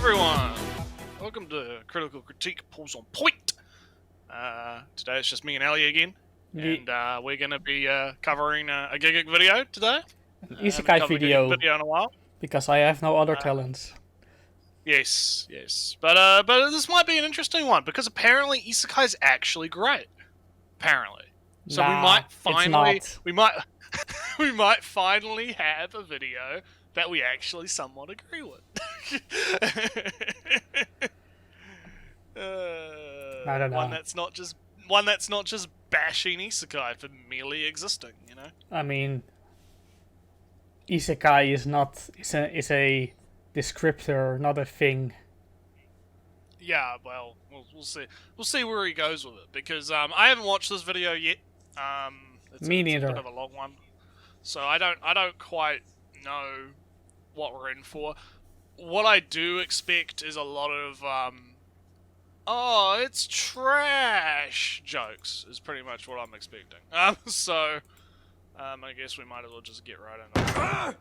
everyone! Welcome to Critical Critique Pulls on Point! Today it's just me and Ali again, and we're going to be covering a Gigic video today. An isekai video, video in a while. because I have no other talents. Yes. But this might be an interesting one, because apparently isekai is actually great. Apparently. So we might finally... We might finally have a video that we actually somewhat agree with. I don't know. One that's not just bashing isekai for merely existing, you know? I mean, isekai is a descriptor, not a thing. Yeah, well, we'll see. We'll see where he goes with it, because I haven't watched this video yet. Me neither. It's a bit of a long one, so I don't quite know what we're in for. What I do expect is a lot of oh, it's trash jokes is pretty much what I'm expecting. So I guess we might as well just get right into it.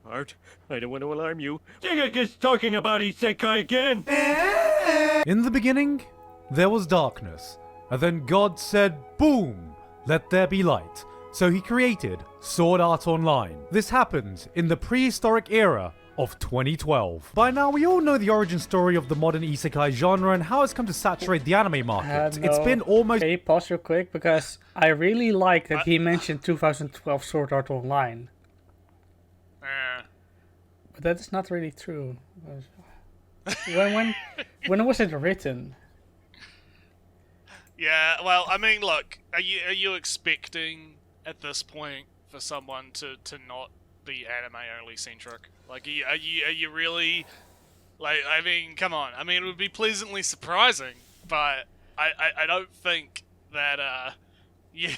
Art, I don't want to alarm you. Gigic is talking about isekai again! In the beginning, there was darkness, and then God said, boom, let there be light. So he created Sword Art Online. This happened in the prehistoric era of 2012. By now, we all know the origin story of the modern isekai genre and how it's come to saturate the anime market. It's been almost... Okay, pause real quick, because I really like that he mentioned 2012 Sword Art Online. But that is not really true. When was it written? Yeah, well, I mean, look, are you expecting at this point for someone to not be anime only centric? Like, are you really, like, I mean, come on. I mean, it would be pleasantly surprising, but I don't think that yeah,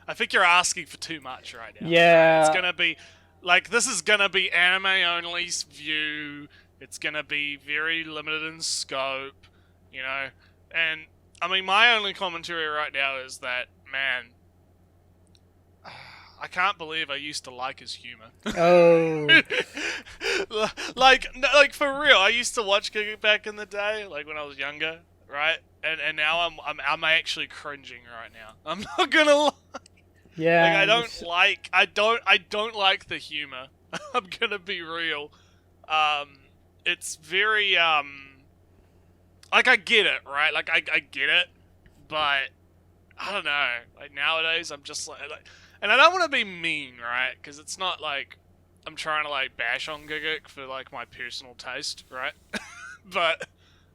I think you're asking for too much right now. Yeah, it's gonna be like, this is gonna be anime only view. It's gonna be very limited in scope, you know. And I mean, my only commentary right now is that, man, I can't believe I used to like his humor. Oh. like for real, I used to watch Gigic back in the day, like when I was younger, right? And now I'm actually cringing right now. I'm not gonna lie. Yeah. Like, I don't like the humor. I'm gonna be real. It's very like, I get it, right? Like, I get it, but I don't know. Like, nowadays, I'm just like, and I don't want to be mean, right? Because it's not like I'm trying to, like, bash on Gigic for, like, my personal taste, right? But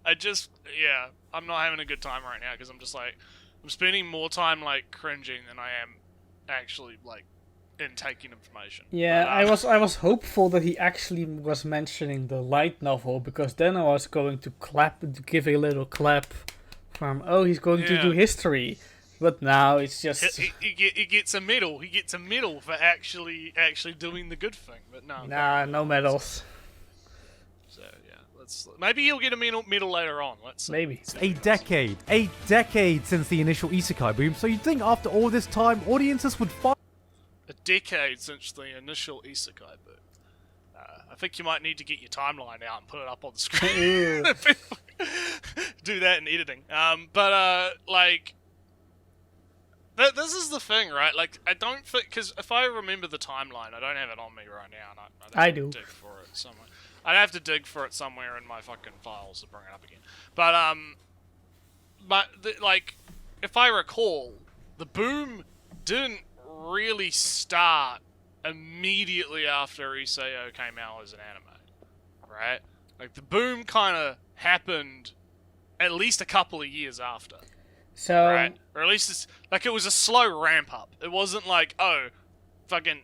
I just, yeah, I'm not having a good time right now, because I'm just like, I'm spending more time, like, cringing than I am actually, like, in taking information. Yeah, but, I was hopeful that he actually was mentioning the light novel, because then I was going to give a little clap from, oh, he's going to do history. But now it's just he gets a medal. He gets a medal for actually doing the good thing. But no, no medals. So yeah, maybe he'll get a medal later on. Let's see. Maybe. A decade since the initial isekai boom, so you'd think after all this time, audiences would find... A decade since the initial isekai boom. I think you might need to get your timeline out and put it up on the screen. Do that in editing. Like... This is the thing, right? Like, I don't think... Because if I remember the timeline, I don't have it on me right now. And I do. Dig for it somewhere. I'd have to dig for it somewhere in my fucking files to bring it up again. But like, if I recall, the boom didn't really start immediately after Iseo came out as an anime, right? Like, the boom kind of happened at least a couple of years after. So, right? Or at least it's like, it was a slow ramp up. It wasn't like, oh, fucking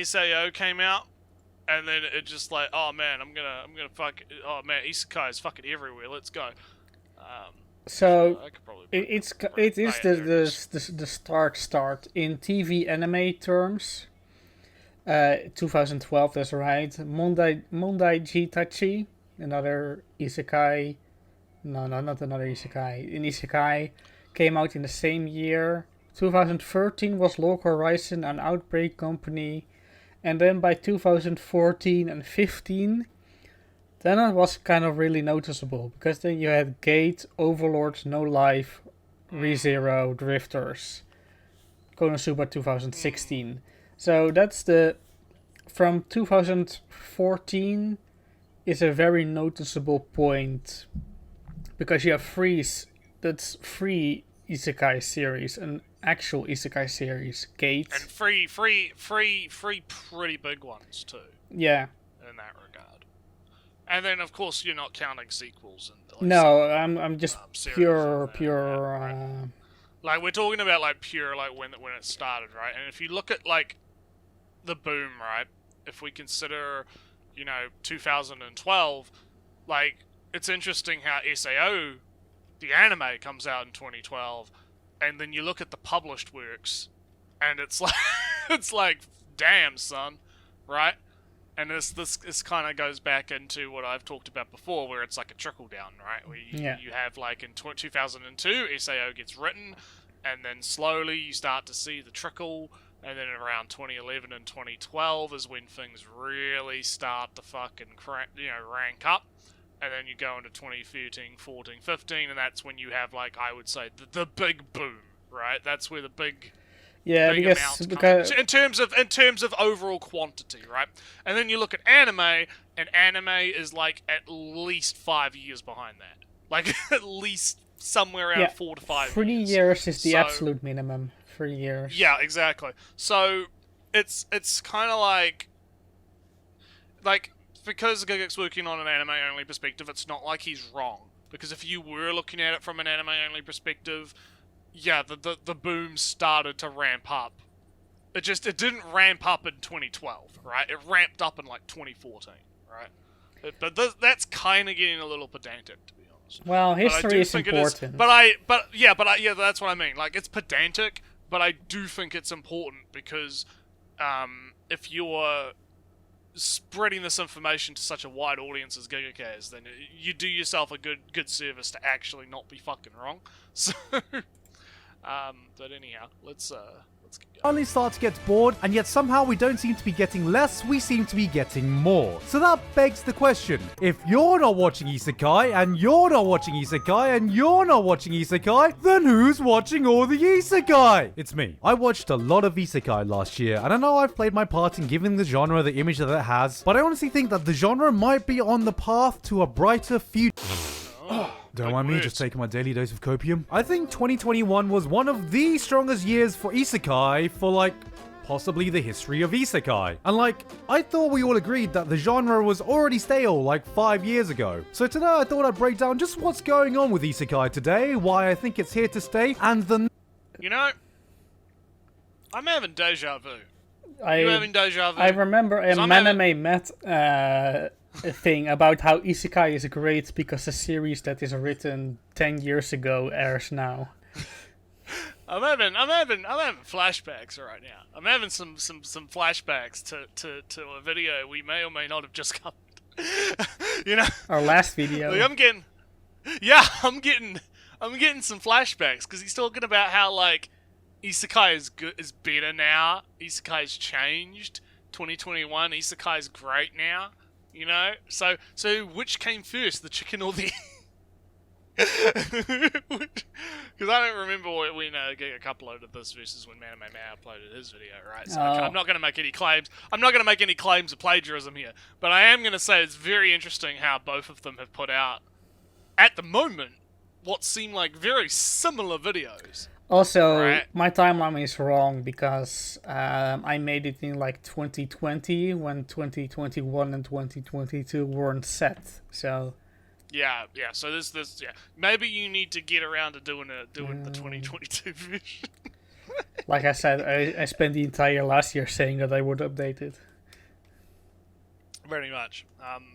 SAO came out, and then it just like, oh man, I'm gonna fuck, oh man, isekai is fucking everywhere. Let's go. So it is the start in TV anime terms. 2012, that's right. Mondai Jitachi, another isekai. No, not another isekai. An isekai came out in the same year. 2013 was Log Horizon, an Outbreak company. And then by 2014 and 15, then it was kind of really noticeable, because then you had Gate, Overlord, No Life, ReZero, Drifters, Konosuba 2016. So that's from 2014 is a very noticeable point, because you have that's three isekai series, an actual isekai series, Gate. And three pretty big ones too. Yeah. In that regard. And then of course you're not counting sequels and like, No, I'm just series pure. right. Like we're talking about like pure like when it started, right? And if you look at like the boom, right? If we consider, 2012, like it's interesting how SAO, the anime, comes out in 2012, and then you look at the published works, and it's like it's like, damn son, right? And this kind of goes back into what I've talked about before, where it's like a trickle down, right? Where you have like in 2002, SAO gets written, and then slowly you start to see the trickle, and then around 2011 and 2012 is when things really start to fucking rank up. And then you go into 2013, 14, 15, and that's when you have, like, I would say, the big boom, right? That's where the big amounts come in terms of overall quantity, right? And then you look at anime, and anime is like at least 5 years behind that, like at least somewhere around 4 to 5 years. 3 years is the absolute minimum. 3 years. Yeah, exactly. So it's kind of like because Gigic's working on an anime-only perspective, it's not like he's wrong. Because if you were looking at it from an anime-only perspective, yeah, the boom started to ramp up. It didn't ramp up in 2012, right? It ramped up in like 2014, right? But that's kind of getting a little pedantic, to be honest. Well, history is important. But that's what I mean. Like, it's pedantic, but I do think it's important because if you're spreading this information to such a wide audience as Gigic has, then you do yourself a good service to actually not be fucking wrong. So, but anyhow, let's get going. Finally start to get bored, and yet somehow we don't seem to be getting less, we seem to be getting more. So that begs the question, if you're not watching Isekai, and you're not watching Isekai, and you're not watching Isekai, then who's watching all the Isekai? It's me. I watched a lot of Isekai last year, and I know I've played my part in giving the genre the image that it has, but I honestly think that the genre might be on the path to a brighter future. Don't mind me just taking my daily dose of copium. I think 2021 was one of the strongest years for Isekai for, like, possibly the history of Isekai. And, like, I thought we all agreed that the genre was already stale, like, 5 years ago. So today I thought I'd break down just what's going on with Isekai today, why I think it's here to stay, and the... I'm having deja vu. You having deja vu? I remember a Maname Met thing about how Isekai is great because a series that is written 10 years ago airs now. I'm having flashbacks right now. I'm having some flashbacks to a video we may or may not have just covered. Our last video. Like, I'm getting some flashbacks because he's talking about how like Isekai is better now. Isekai's changed. 2021 Isekai's great now. So which came first, the chicken or the? Because I don't remember when Giga uploaded this versus when Man uploaded his video, right? So I'm not going to make any claims. I'm not going to make any claims of plagiarism here, but I am going to say it's very interesting how both of them have put out, at the moment, what seem like very similar videos. Also, my timeline is wrong because I made it in like 2020 when 2021 and 2022 weren't set. So yeah. So this maybe you need to get around to doing the 2022 version. Like I said, I spent the entire last year saying that I would update it. Very much.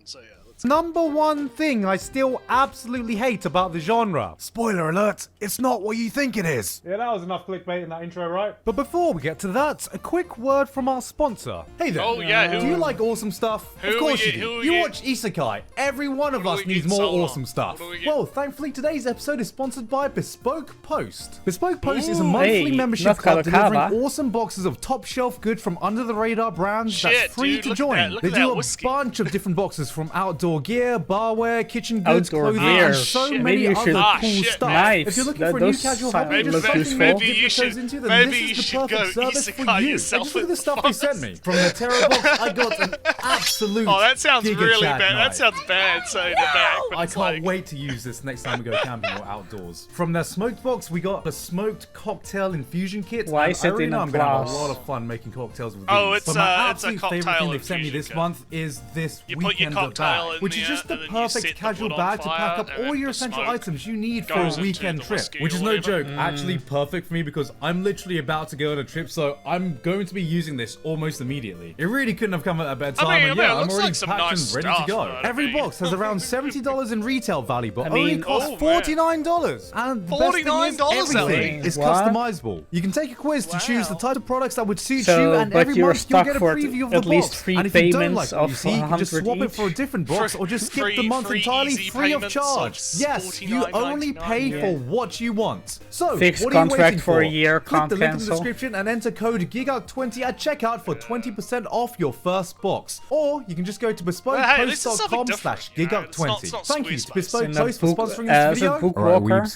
So yeah. Number one thing I still absolutely hate about the genre. Spoiler alert, it's not what you think it is. Yeah, that was enough clickbait in that intro, right? But before we get to that, a quick word from our sponsor. Hey there. Oh, yeah. Do you like awesome stuff? Of course you do. You watch Isekai. Every one of us needs more awesome stuff. Well, thankfully today's episode is sponsored by Bespoke Post. Bespoke Post is a monthly membership club delivering awesome boxes of top shelf good from under the radar brands that's free to join. They do a bunch of different boxes from outdoor gear, barware, kitchen goods, Outdoor clothing, gear. and so Shit. many Maybe you other should- cool shit, stuff. Knives. If you're looking That- for a new those casual sound- hobby, look just something useful. more Maybe to dip you your toes should- into, then maybe this you is the should perfect go service for isekai you. yourself Just look at in the stuff they forest. sent me. From the Terra box, I got an absolute Oh, that sounds Giga really Chad bad. knife. That sounds bad saying it back. But I it's can't like, wait to use this next time we go camping or outdoors. From their smoked box, we got a smoked cocktail infusion kit. Why and is I it already in know a I'm gonna have a glass? lot of fun making cocktails with these. Oh, it's but my a absolute favorite cocktail thing they've sent me infusion this kit. month is this You put your weekender cocktail bag, in which is there, just the and then you set perfect the casual wood on bag to pack fire, up and all then your the essential smoke items you need for a goes into weekend the trip. whiskey Which or is no whatever. joke, actually perfect for me because I'm literally about to go on a trip, so I'm going to be using this almost immediately. It really couldn't have come at a better time, I mean, and it yeah, I'm looks already like some packed nice and ready to stuff, go. but I Every mean- box has around $70 in retail value, but I only mean- costs Oh, man. $49. And the best thing is, $49, everything Ellie. is What? customizable. You can take a quiz to choose the Wow. type of products that would suit So, you, and but every you're month you'll stuck get a for preview of the at least box. 3 And if you don't payments like what you of see, you can just 100 swap it for a each. different box or just skip the month free entirely easy free of payments charge. of Yes, you only $49.99. pay Yeah. for what you want. So, Fixed what are you contract waiting for a year, Click can't the link in the cancel. description and enter code GIGUK20 at checkout for 20% off your first box. Or you can just go to Well, hey, this is something bespokepost.com/GIGUK20. different, you know, it's not Thank you to Bespoke In a Post for book- sponsoring as this a video. book walker.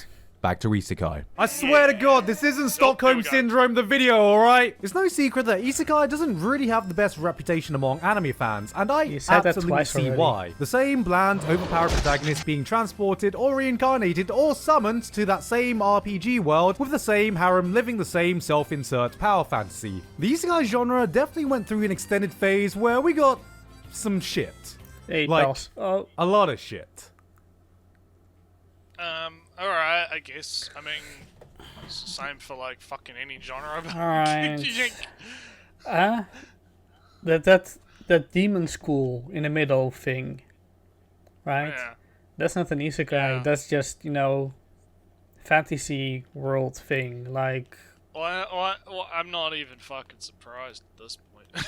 Back to Isekai. I swear to God, this isn't here Stockholm we go. Syndrome, the video, alright? It's no secret that Isekai doesn't really have the best reputation among anime fans, and I You said that absolutely twice see already. why. The same bland, overpowered protagonist being transported or reincarnated or summoned to that same RPG world with the same harem living the same self-insert power fantasy. The Isekai genre definitely went through an extended phase where we got some shit. Hey, Like- pals. Oh, A lot of shit. Alright, I guess. I mean, it's the same for like fucking any genre. Alright. that demon school in the middle thing, right? Yeah. That's not an isekai. Yeah. That's just, fantasy world thing. Like, Well, I'm not even fucking surprised at this point.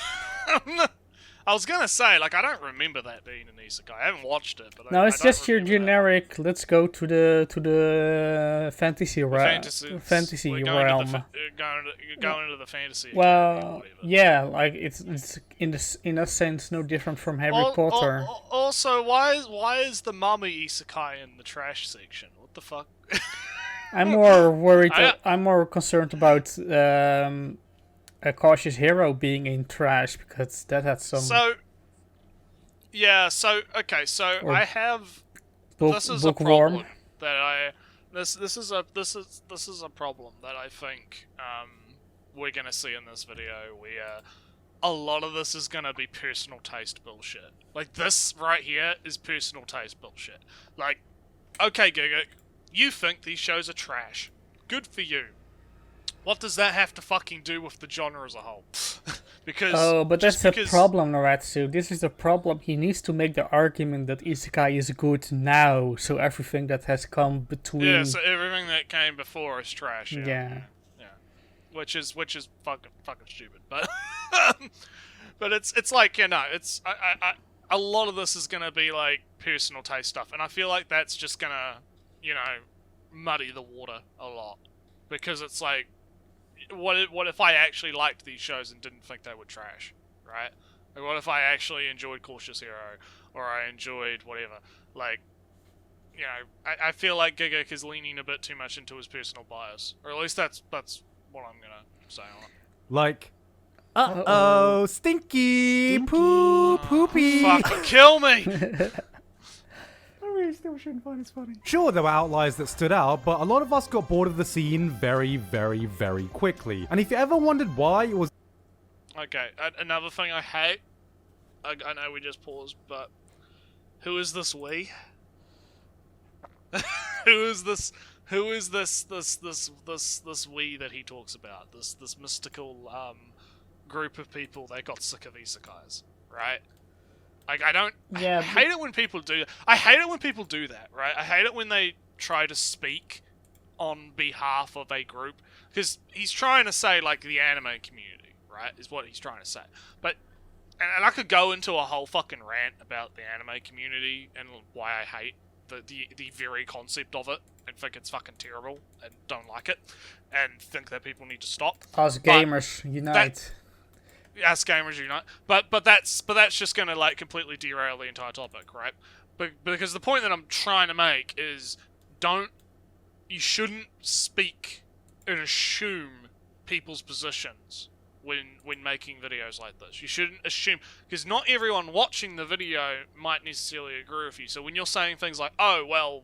I was gonna say, like, I don't remember that being an isekai. I haven't watched it, but no, I it's don't just your remember that. generic. Let's go to the fantasy fantasy We're realm. going into the fantasy. academy or Well, whatever. yeah, like it's in a sense no different from Harry Potter. Also, why is the mummy isekai in the trash section? What the fuck? I'm more worried. I- I'm more concerned about a cautious hero being in trash because that had some So, yeah. So okay. So Or I have. book, This is a bookworm. problem that I. This is a problem that I think we're gonna see in this video. Where a lot of this is gonna be personal taste bullshit. Like this right here is personal taste bullshit. Like, okay, Giga, you think these shows are trash. Good for you. What does that have to fucking do with the genre as a whole? Because Oh, but that's just the because- problem, Naratsu. This is the problem. He needs to make the argument that isekai is good now, so everything that has come between. Yeah, so everything that came before is trash. Yeah. Yeah. Which is fucking stupid, but but it's like, it's I a lot of this is gonna be like personal taste stuff, and I feel like that's just gonna muddy the water a lot, because it's like, what if I actually liked these shows and didn't think they were trash, right? Like, what if I actually enjoyed Cautious Hero, or I enjoyed whatever? Like, I feel like Gigak is leaning a bit too much into his personal bias, or at least that's what I'm gonna say on it. Like, uh-oh, stinky, poopy. Fucking kill me! I really still shouldn't find this funny. Sure, there were outliers that stood out, but a lot of us got bored of the scene very, very, very quickly. And if you ever wondered why, it was Okay, another thing I hate. I know we just paused, but who is this we? Who is this we that he talks about? This mystical group of people that got sick of isekais, right? Like, I don't. Yeah, I hate it when people do. I hate it when people do that, right? I hate it when they try to speak on behalf of a group, because he's trying to say like the anime community, right? Is what he's trying to say. But and I could go into a whole fucking rant about the anime community and why I hate the very concept of it and think it's fucking terrible and don't like it and think that people need to stop. Us gamers unite. Ask Gamers Unite. But that's just gonna like completely derail the entire topic, right? But because the point that I'm trying to make is you shouldn't speak and assume people's positions when making videos like this. You shouldn't assume, because not everyone watching the video might necessarily agree with you. So when you're saying things like, oh, well,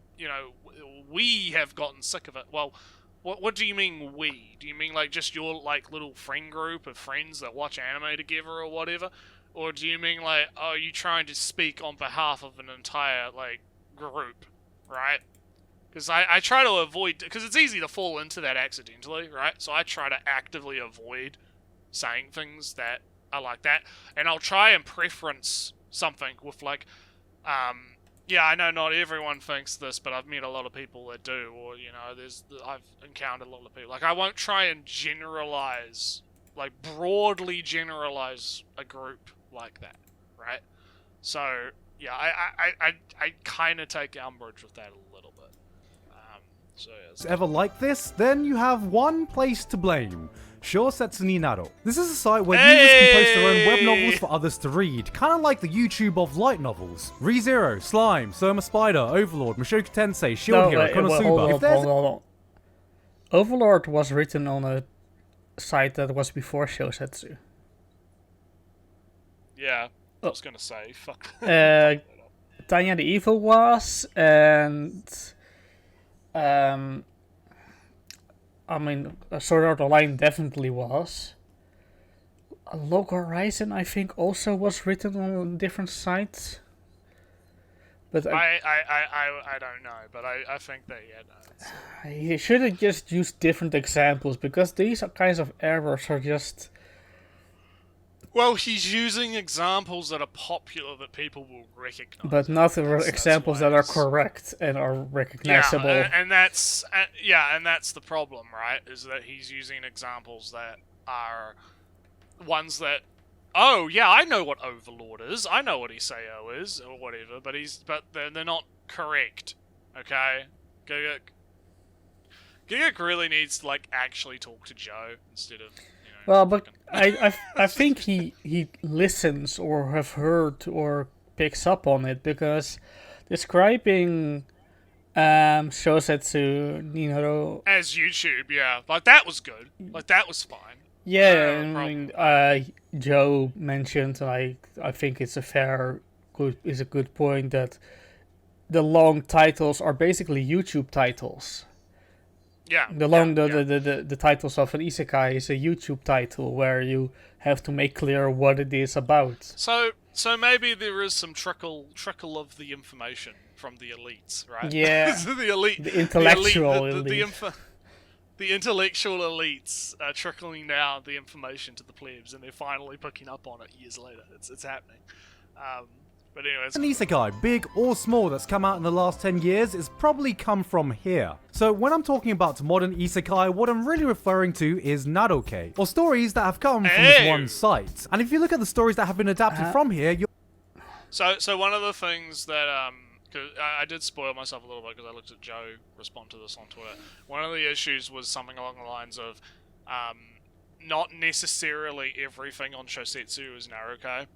we have gotten sick of it, well, what do you mean we? Do you mean like just your like little friend group of friends that watch anime together or whatever? Or do you mean like, oh, you trying to speak on behalf of an entire like group, right? Because I try to avoid, because it's easy to fall into that accidentally, right? So I try to actively avoid saying things that are like that, and I'll try and preference something with like, yeah, I know not everyone thinks this, but I've met a lot of people that do, or I've encountered a lot of people. Like, I won't try and generalize, like broadly generalize a group like that, right? So yeah, I kind of take umbrage with that a little bit. So yeah, ever like this, then you have one place to blame. Shousetsu ni Naro. This is a site where users can post their own web novels for others to read, kind of like the YouTube of light novels. ReZero, Slime, Soma Spider, Overlord, Mushoku Tensei, Shield Hero, Konosuba. Hold on. Overlord was written on a site that was before Shousetsu. Yeah, I was gonna say, fuck. Tanya the Evil was, and I mean, Sword Art Online definitely was. Log Horizon, I think, also was written on different sites. But I don't know, but I think that, yeah, no. You should have just used different examples, because these kinds of errors are just... Well, he's using examples that are popular that people will recognize. But not examples that are correct and are recognizable. Yeah, and that's the problem, right? Is that he's using examples that are ones that, oh yeah, I know what Overlord is, I know what Iseo is, or whatever, but they're not correct. Okay, Gigak really needs to like actually talk to Joe instead of. Well, but I think he listens or have heard or picks up on it, because describing Shousetsu ni Naro as YouTube, yeah, like that was good, like that was fine. Yeah, I mean, Joe mentioned, I think it's a good point, that the long titles are basically YouTube titles. Yeah. The titles of an isekai is a YouTube title where you have to make clear what it is about. So maybe there is some trickle of the information from the elites, right? Yeah. the elite, the intellectual elite. The intellectual elites are trickling down the information to the plebs, and they're finally picking up on it years later. It's happening. But anyways, an isekai, big or small, that's come out in the last 10 years is probably come from here. So when I'm talking about modern isekai, what I'm really referring to is Naroke, or stories that have come from this one site. And if you look at the stories that have been adapted from here, you're... So one of the things that, cause I did spoil myself a little bit because I looked at Joe respond to this on Twitter. One of the issues was something along the lines of, not necessarily everything on Shousetsu is Naroke.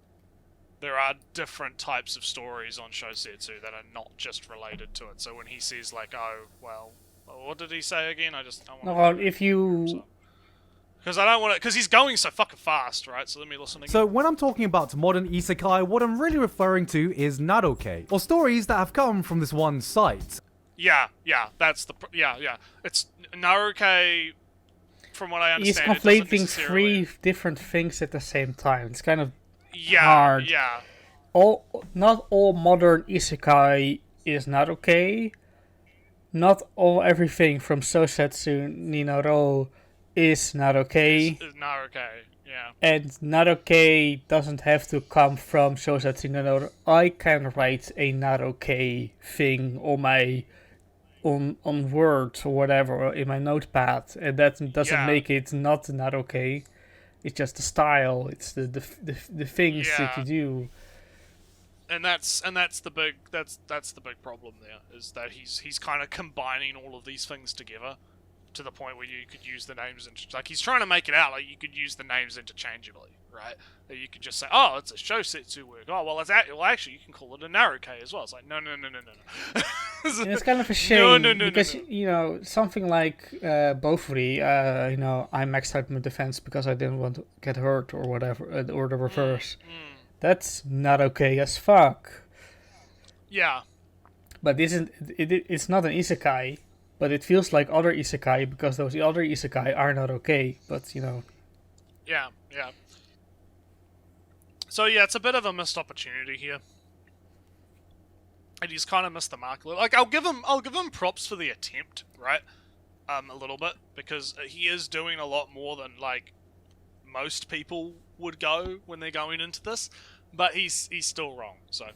There are different types of stories on Shousetsu that are not just related to it. So when he says like, oh, well, what did he say again? Because I don't want to, because he's going so fucking fast, right? So let me listen again. So when I'm talking about modern isekai, what I'm really referring to is Naroke, or stories that have come from this one site. Yeah, that's the, it's Naroke. From what I understand, he's conflating three different things at the same time. It's kind of yeah, hard. Yeah. Not all modern isekai is Naroke. Not everything from Shousetsu ni Naro is Naroke. Is Naroke, yeah. And Naroke doesn't have to come from Shousetsu ni Naro. I can write a Naroke thing on my on Word or whatever in my notepad, and that doesn't make it not Naroke. It's just the style. It's the things that you do. And that's the big problem there, is that he's kind of combining all of these things together, to the point where you could use the names like he's trying to make it out like you could use the names interchangeably, right? That you could just say, oh, it's a Shosetsu work. Oh, well, actually you can call it a Naruke as well. It's like no. And it's kind of a shame because no. you know something like Bofuri, you know, I maxed out my defense because I didn't want to get hurt or whatever, or the reverse. That's not okay as fuck. Yeah. But it's not an isekai, but it feels like other isekai because those other isekai are not okay. But you know. Yeah. So yeah, it's a bit of a missed opportunity here. And he's kind of missed the mark a little. Like I'll give him props for the attempt, right? A little bit, because he is doing a lot more than like most people would go when they're going into this. But he's still wrong, so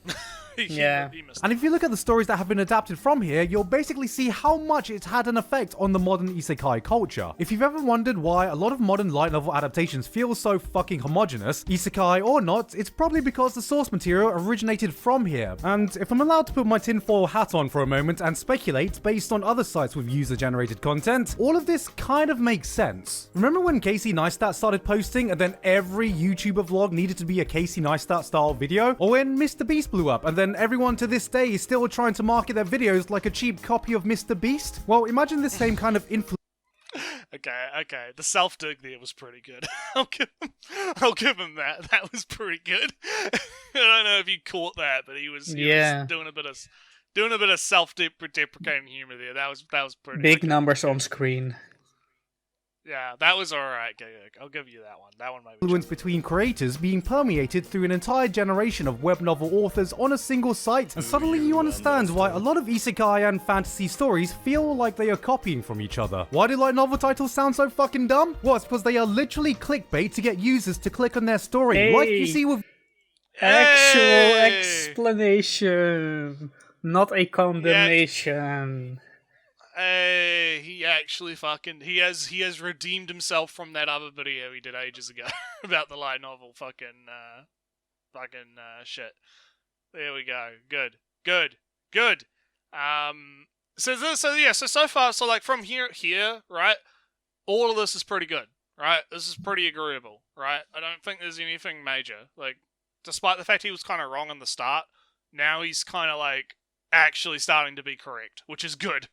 he missed And if you look at the stories that have been adapted from here, you'll basically see how much it's had an effect on the modern isekai culture. If you've ever wondered why a lot of modern light novel adaptations feel so fucking homogenous, isekai or not, it's probably because the source material originated from here. And if I'm allowed to put my tinfoil hat on for a moment and speculate based on other sites with user-generated content, all of this kind of makes sense. Remember when Casey Neistat started posting and then every YouTuber vlog needed to be a Casey Neistat style video? Or when Mr. Beast blew up and then everyone to this day is still trying to market their videos like a cheap copy of Mr. Beast? Well, imagine the same kind of influence. Okay. The self-dig there was pretty good. I'll give him that. That was pretty good. I don't know if you caught that, but he was doing a bit of self-deprecating humor there. That was pretty big numbers on screen. Yeah, that was alright. I'll give you that one. That one might be influence between creators being permeated through an entire generation of web novel authors on a single site, and suddenly you understand why a lot of isekai and fantasy stories feel like they are copying from each other. Why do light novel titles sound so fucking dumb? Well, it's because they are literally clickbait to get users to click on their story, like you see with actual explanation, not a condemnation. Hey, he actually he has redeemed himself from that other video he did ages ago about the light novel fucking shit. There we go. Good. So far, so like from here, right? All of this is pretty good, right? This is pretty agreeable, right? I don't think there's anything major. Like, despite the fact he was kind of wrong in the start, now he's kind of like actually starting to be correct, which is good.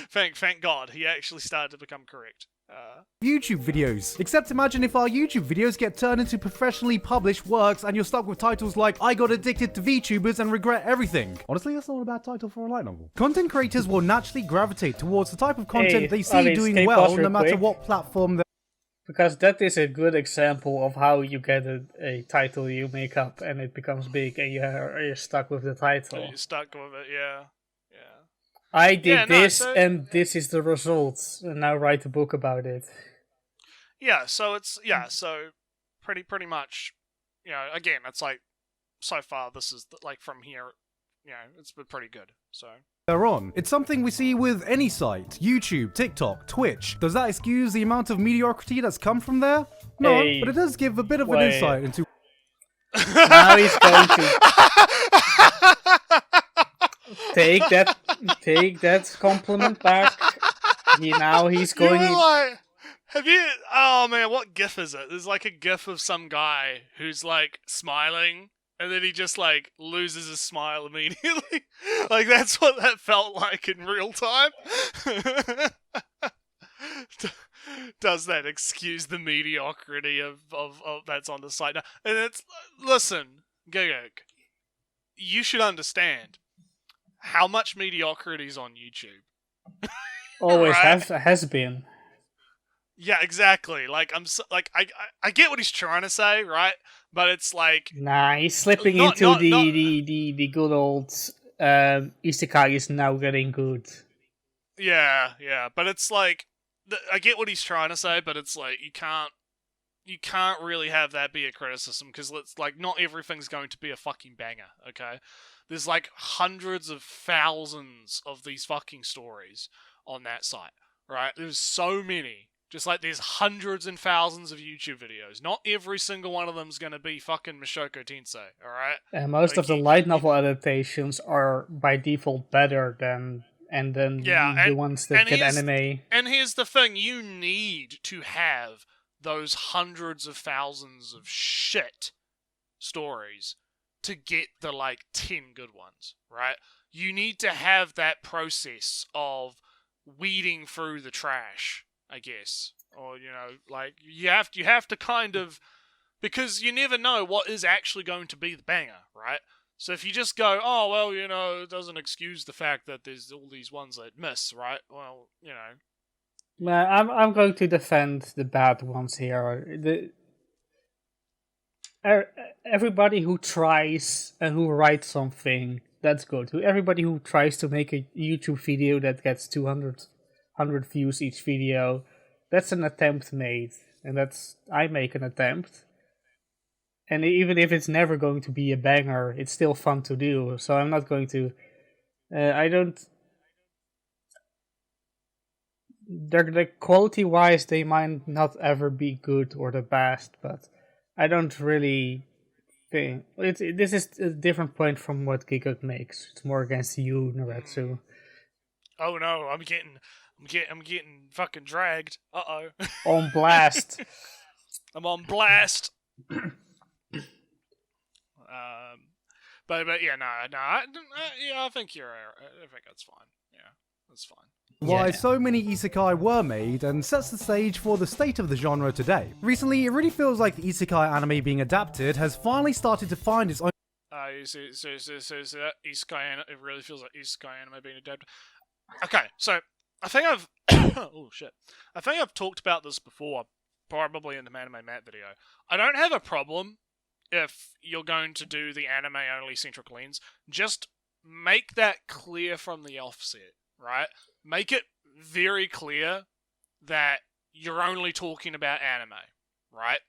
Thank God, he actually started to become correct. YouTube videos. Except imagine if our YouTube videos get turned into professionally published works and you're stuck with titles like I got addicted to VTubers and regret everything. Honestly, that's not a bad title for a light novel. Content creators will naturally gravitate towards the type of content they see doing well no matter what platform they're. Because that is a good example of how you get a title you make up and it becomes big and you're stuck with the title. You're stuck with it, yeah. I did and this is the result, and now write a book about it. Yeah, so pretty much, you know, again, it's like, so far, this is, like, from here, you know, it's been pretty good, so. They're on. It's something we see with any site. YouTube, TikTok, Twitch. Does that excuse the amount of mediocrity that's come from there? No, but it does give a bit of an insight into... Now he's going to... Take that compliment back. Now he's going... Oh man, what gif is it? There's like a gif of some guy who's like smiling, and then he just like loses his smile immediately. Like that's what that felt like in real time. Does that excuse the mediocrity of that's on the site now? And it's, listen, Gigak, you should understand how much mediocrity is on YouTube. Always has been. Yeah, exactly. Like I get what he's trying to say, right? But it's like, nah, he's slipping into the good old isekai is now getting good. Yeah, but it's like, I get what he's trying to say, but it's like you can't really have that be a criticism, because it's like not everything's going to be a fucking banger. Okay, there's like hundreds of thousands of these fucking stories on that site, right? There's so many. Just like there's hundreds and thousands of YouTube videos. Not every single one of them is going to be fucking Mishoko Tensei, alright? And most of the light novel adaptations are by default better than and then Yeah, the ones that get here's- anime. And here's the thing: you need to have those hundreds of thousands of shit stories to get the 10 good ones, right? You need to have that process of weeding through the trash, I guess, or you have to kind of, because you never know what is actually going to be the banger, right? So if you just go, oh well, it doesn't excuse the fact that there's all these ones that miss, right? Well, I'm going to defend the bad ones here. Everybody who tries and who writes something, that's good. Everybody who tries to make a YouTube video that gets 200 views each video, that's an attempt made, and I make an attempt. And even if it's never going to be a banger, it's still fun to do. So I'm not going to. I don't. They're quality-wise, they might not ever be good or the best, but I don't really think this is a different point from what Giguk makes. It's more against you, Naretsu. Oh no, I'm getting fucking dragged. Uh-oh. On blast. I'm on blast. But yeah, no, I think you're. I think that's fine. Yeah, that's fine. Why Yeah. so many isekai were made and sets the stage for the state of the genre today. Recently, it really feels like the isekai anime being adapted has finally started to find its own. So that isekai, it really feels like isekai anime being adapted. Okay, so I think I've oh shit, I think I've talked about this before, probably in the Anime Matt video. I don't have a problem if you're going to do the anime only centric lens. Just make that clear from the offset, right? Make it very clear that you're only talking about anime, right?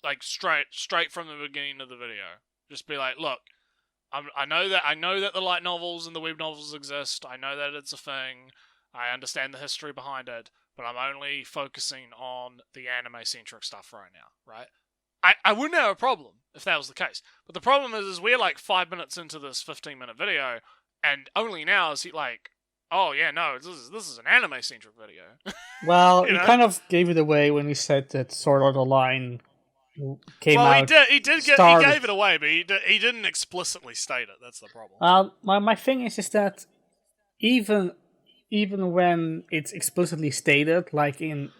Like straight from the beginning of the video. Just be like, look, I know that the light novels and the web novels exist. I know that it's a thing. I understand the history behind it, but I'm only focusing on the anime-centric stuff right now, right? I wouldn't have a problem if that was the case. But the problem is we're 5 minutes into this 15-minute video, and only now is he like, oh yeah, no, this is an anime-centric video. Well, You he know? kind of gave it away when he said that Sword Art Online came Well, out. he gave it away, but he didn't explicitly state it. That's the problem. My thing is that even when it's explicitly stated, like in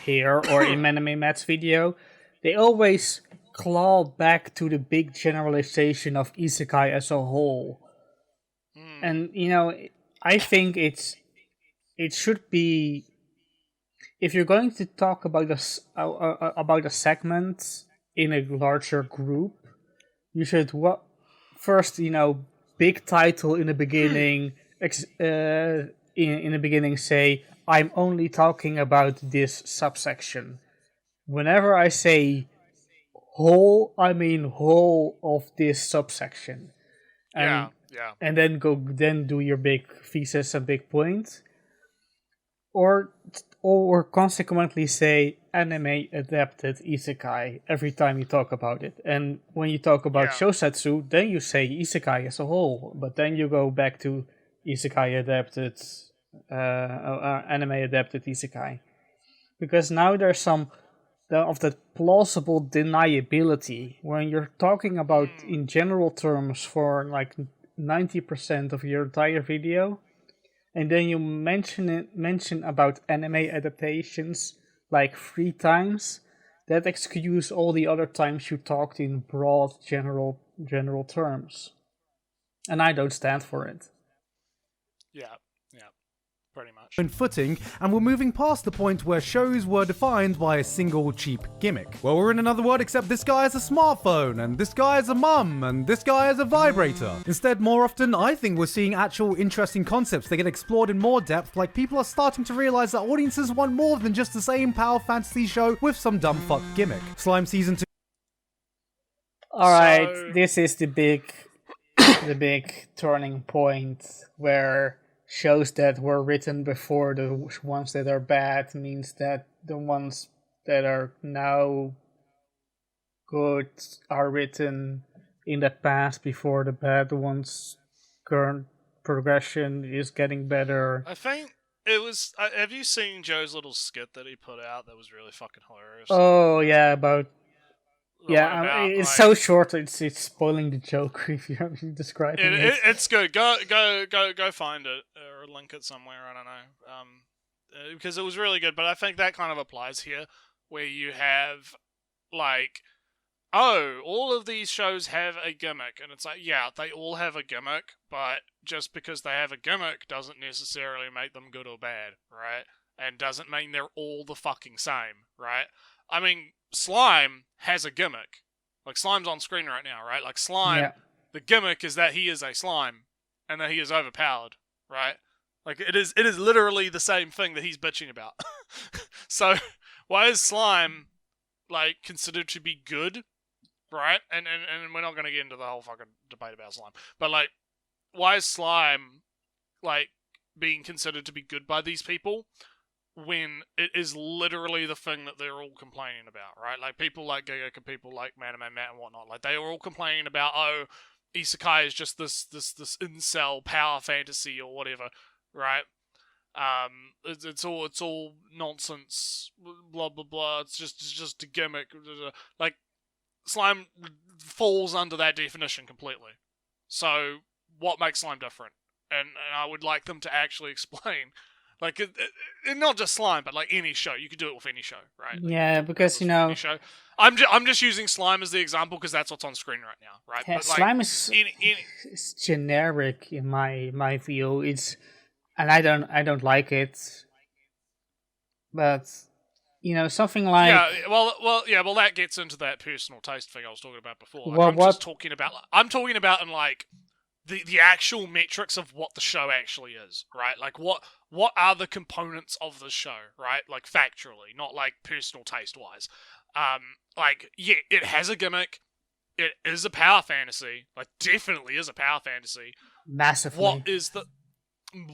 here or in Anime Matt's video, they always claw back to the big generalization of isekai as a whole. And I think it should be, if you're going to talk about a segment in a larger group, you should first big title in the beginning. In the beginning, say I'm only talking about this subsection. Whenever I say whole, I mean whole of this subsection. And Yeah. and then do your big thesis and big point, or consequently say anime adapted isekai every time you talk about it. And when you talk about shousatsu, then you say isekai as a whole, but then you go back to isekai adapted, anime adapted isekai, because now there's some of that plausible deniability when you're talking about in general terms for 90% of your entire video, and then you mention about anime adaptations 3 times. That excuse all the other times you talked in broad general terms, and I don't stand for it. Yeah, pretty much. Own footing, and we're moving past the point where shows were defined by a single cheap gimmick. Well, we're in another world, except this guy has a smartphone, and this guy has a mum, and this guy has a vibrator. Instead, more often, I think we're seeing actual interesting concepts that get explored in more depth, like people are starting to realize that audiences want more than just the same power fantasy show with some dumb fuck gimmick. Slime Season 2. Alright, So- this is the big turning point where shows that were written before the ones that are bad means that the ones that are now good are written in the past before the bad ones progression is getting better. I think it was. Have you seen Joe's little skit that he put out that was really fucking hilarious? Oh yeah, about The yeah, one about, it's like- so short. It's spoiling the joke if you're describing it. It's good. Go find it or link it somewhere. I don't know. Because it was really good. But I think that kind of applies here, where you have like, oh, all of these shows have a gimmick, and it's like, yeah, they all have a gimmick, but just because they have a gimmick doesn't necessarily make them good or bad, right? And doesn't mean they're all the fucking same, right? I mean, Slime has a gimmick. Like, Slime's on screen right now, right? Like, Slime, Yeah. the gimmick is that he is a slime, and that he is overpowered, right? Like, it is literally the same thing that he's bitching about. So, why is Slime, like, considered to be good, right? And we're not going to get into the whole fucking debate about Slime. But, like, why is Slime, like, being considered to be good by these people when it is literally the thing that they're all complaining about, right? Like, people like Giga and people like Man Matt and whatnot, like, they are all complaining about, oh, Isekai is just this incel power fantasy or whatever, right? It's all nonsense, blah blah blah. It's just a gimmick. Like, Slime falls under that definition completely. So what makes Slime different? And I would like them to actually explain. Like, not just Slime, but like any show. You could do it with any show, right? Like, Yeah, because any show. I'm just using Slime as the example because that's what's on screen right now, right? yeah, But, Slime is it's generic in my view. And I don't like it. But something like yeah, well, that gets into that personal taste thing I was talking about before. Like, Well, I'm talking about in like the actual metrics of what the show actually is, right? Like, what are the components of the show, right? Like, factually, not like personal taste wise. Like, yeah, it has a gimmick. It is a power fantasy. Like, definitely is a power fantasy. massively.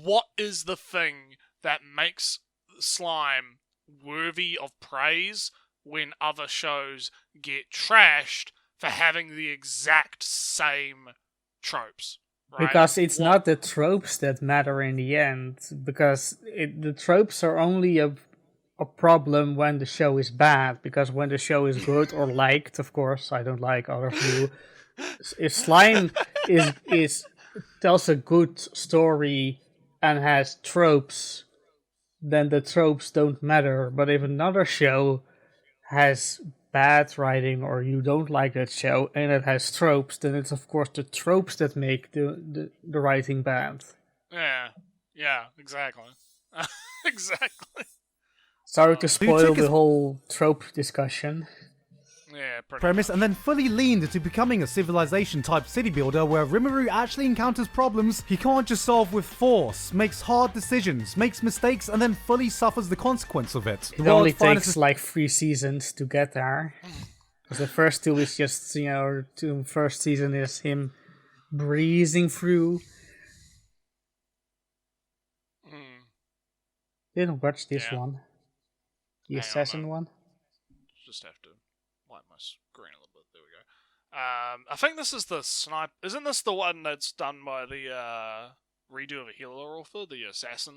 What is the thing that makes Slime worthy of praise when other shows get trashed for having the exact same tropes? Right? Because it's not the tropes that matter in the end. Because the tropes are only a problem when the show is bad. Because when the show is good or liked, of course, I don't like other view. If Slime is tells a good story and has tropes, then the tropes don't matter. But if another show has bad writing or you don't like that show and it has tropes, then it's of course the tropes that make the writing bad. Yeah, exactly. Exactly. Sorry to spoil took the his- whole trope discussion. Yeah, pretty premise much. and then fully leaned into becoming a civilization-type city builder where Rimuru actually encounters problems he can't just solve with force, makes hard decisions, makes mistakes, and then fully suffers the consequence of it. It only takes like 3 seasons to get there. Because the first two is just, first season is him breezing through. Didn't watch this Yeah. one. The Hang on, assassin man. one. Just have to wipe my screen a little bit. There we go. I think this is the snipe. Isn't this the one that's done by the redo of a healer author? The assassin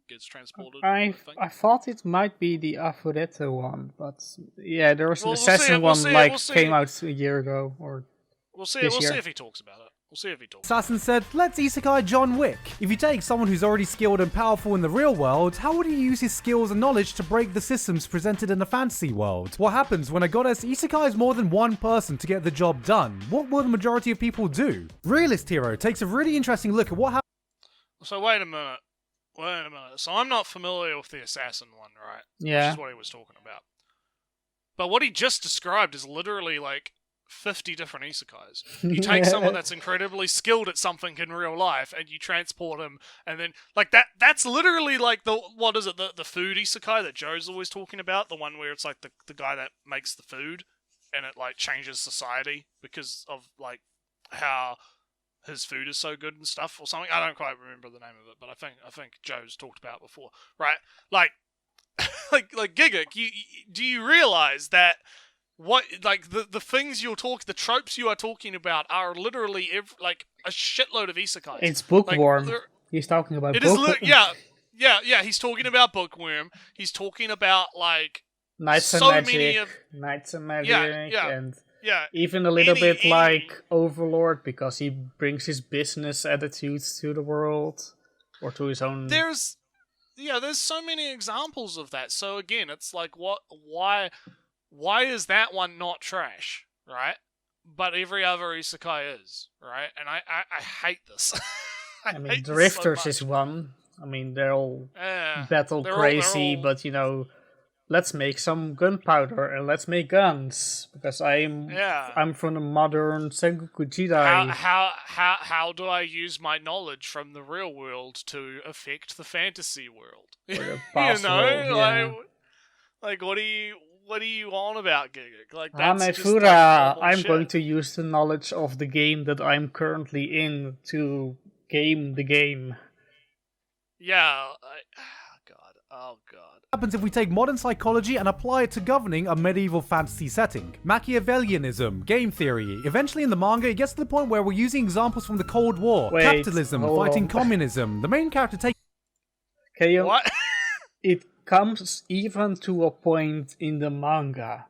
gets transported. I think? thought it might be the Afureto one, but yeah, there was an Well, we'll see assassin it, we'll one see it, like we'll see came it. out a year ago or We'll see. this We'll year. see if he talks about it. We'll see if he talks. Assassin said, let's isekai John Wick. If you take someone who's already skilled and powerful in the real world, how would he use his skills and knowledge to break the systems presented in the fantasy world? What happens when a goddess isekais more than one person to get the job done? What will the majority of people do? Realist Hero takes a really interesting look at what happens. So wait a minute. So I'm not familiar with the assassin one, right? Yeah. Which is what he was talking about. But what he just described is literally like 50 different isekais. You take someone that's incredibly skilled at something in real life and you transport him, and then like that's literally like the food isekai that Joe's always talking about, the one where it's like the guy that makes the food and it like changes society because of like how his food is so good and stuff or something. I don't quite remember the name of it, but I think Joe's talked about it before, right? Like like Giga, do you realize that what like the things the tropes you are talking about are literally like a shitload of isekais. It's bookworm. Like, He's talking about it is bookworm. yeah. He's talking about bookworm. He's talking about like Knights and so Magic, many of Knights and Magic, yeah. and yeah. even a little bit Any- like Overlord, because he brings his business attitudes to the world, or to his own. There's so many examples of that. So again, it's like why is that one not trash, right? But every other isekai is, right? And I hate this. I mean, hate this Drifters so much. is one. I mean, they're all Yeah, battle they're crazy, all- but let's make some gunpowder and let's make guns, because I'm from the modern Sengoku Jidai. How do I use my knowledge from the real world to affect the fantasy world? Or the You past know, world, yeah. like what are you on about, Gigik? Like that's just Hamefura, like normal I'm shit. going to use the knowledge of the game that I'm currently in to game the game. Yeah. Oh god. Happens if we take modern psychology and apply it to governing a medieval fantasy setting. Machiavellianism, game theory. Eventually in the manga, it gets to the point where we're using examples from the Cold War, Wait, capitalism, hold fighting on. communism. The main character takes What? It comes even to a point in the manga.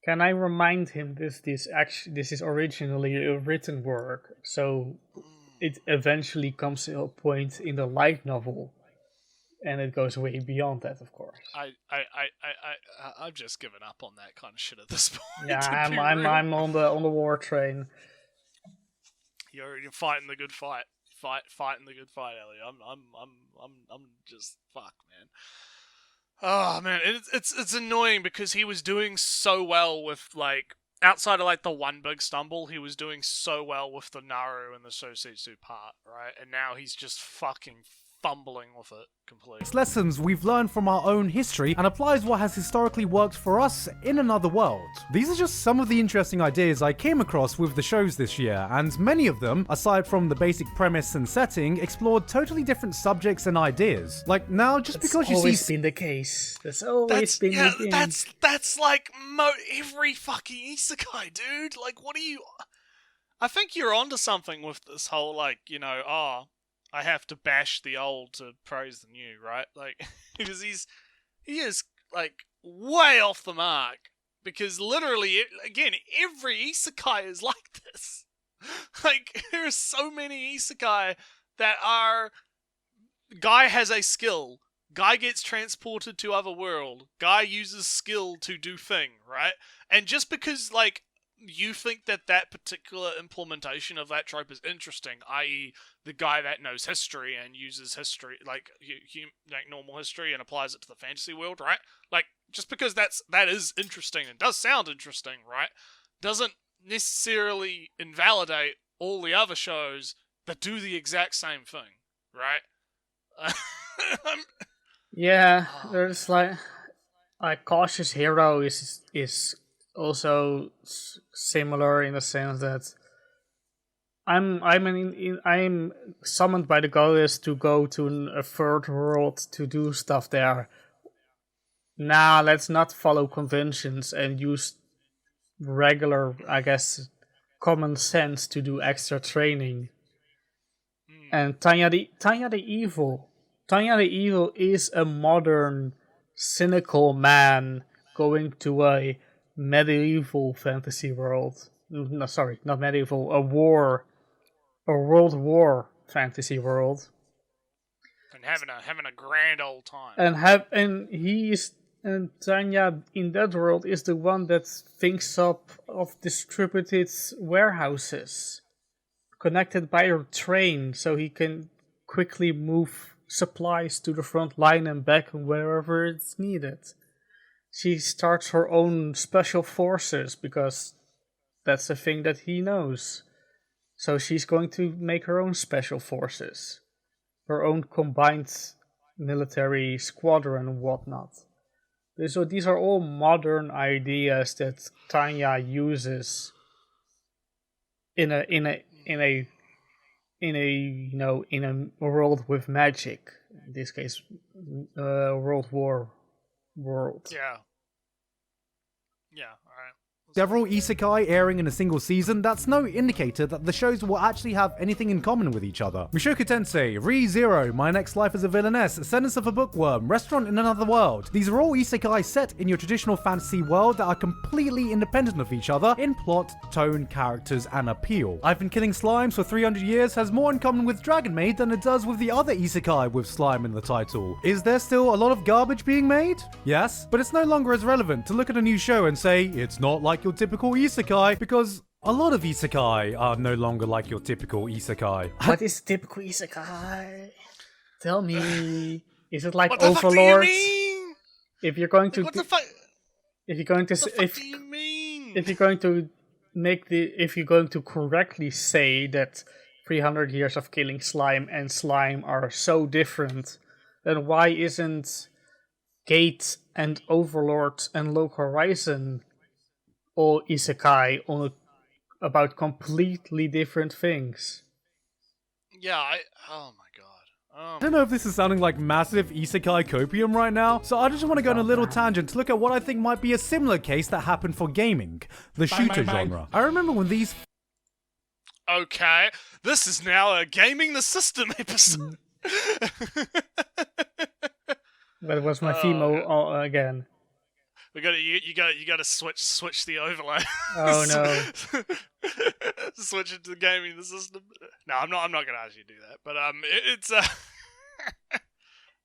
Can I remind him this is originally a written work, so it eventually comes to a point in the light novel, and it goes way beyond that, of course. I've just given up on that kind of shit at this point. Yeah, to be I'm real. on the war train. You're fighting the good fight. Fighting the good fight, Ellie. I'm just fuck, man. Oh man, it's annoying because he was doing so well with like outside of like the one big stumble, he was doing so well with the Naru and the Sosetsu part, right? And now he's just fucking fumbling with it completely. lessons we've learned from our own history and applies what has historically worked for us in another world. These are just some of the interesting ideas I came across with the shows this year, and many of them, aside from the basic premise and setting, explored totally different subjects and ideas. Like now, just That's because you always see been the case. That's always been the case. That's like every fucking isekai, dude. Like, what are you? I think you're onto something with this whole like, I have to bash the old to praise the new, right? Like, because he is like way off the mark. Because literally, again, every isekai is like this. Like, there are so many isekai that are guy has a skill. Guy gets transported to other world. Guy uses skill to do thing, right? And just because, like, you think that particular implementation of that trope is interesting, i.e. the guy that knows history and uses history, like normal history, and applies it to the fantasy world, right? Like, just because that is interesting and does sound interesting, right? Doesn't necessarily invalidate all the other shows that do the exact same thing, right? Yeah, there's like Cautious Hero is also similar in the sense that I'm summoned by the goddess to go to a third world to do stuff there. Nah, let's not follow conventions and use regular, I guess, common sense to do extra training. And Tanya the Evil is a modern, cynical man going to a medieval fantasy world. No, sorry, not medieval. A World War fantasy world. And having a grand old time. And Tanya in that world is the one that thinks up of distributed warehouses connected by a train, so he can quickly move supplies to the front line and back wherever it's needed. She starts her own special forces because that's the thing that he knows. So she's going to make her own special forces, her own combined military squadron and whatnot. So these are all modern ideas that Tanya uses in a world with magic. In this case, World War world. Yeah. several isekai airing in a single season, that's no indicator that the shows will actually have anything in common with each other. Mushoku Tensei, Re:Zero, My Next Life as a Villainess, Sentence of a Bookworm, Restaurant in Another World. These are all isekai set in your traditional fantasy world that are completely independent of each other in plot, tone, characters, and appeal. I've Been Killing Slimes for 300 years has more in common with Dragon Maid than it does with the other isekai with slime in the title. Is there still a lot of garbage being made? Yes, but it's no longer as relevant to look at a new show and say, it's not like your typical isekai, because a lot of isekai are no longer like your typical isekai. What is typical isekai? Tell me. Is it like What the fuck do you Overlord? mean? If you're going to, What the fuck? if you're going to, What the fuck do you mean? if you're going to if you're going to correctly say that 300 years of killing slime and slime are so different, then why isn't Gate and Overlord and Log Horizon all isekai about completely different things? Yeah, oh my god. I don't know if this is sounding like massive isekai copium right now, so I just want to go on a little tangent to look at what I think might be a similar case that happened for gaming, the shooter genre. I remember when these Okay, this is now a gaming the system episode. That was my FEMO again. We got to you got to switch the overlay. Oh no! Switch it to gaming the system. No, I'm not gonna actually do that. But it's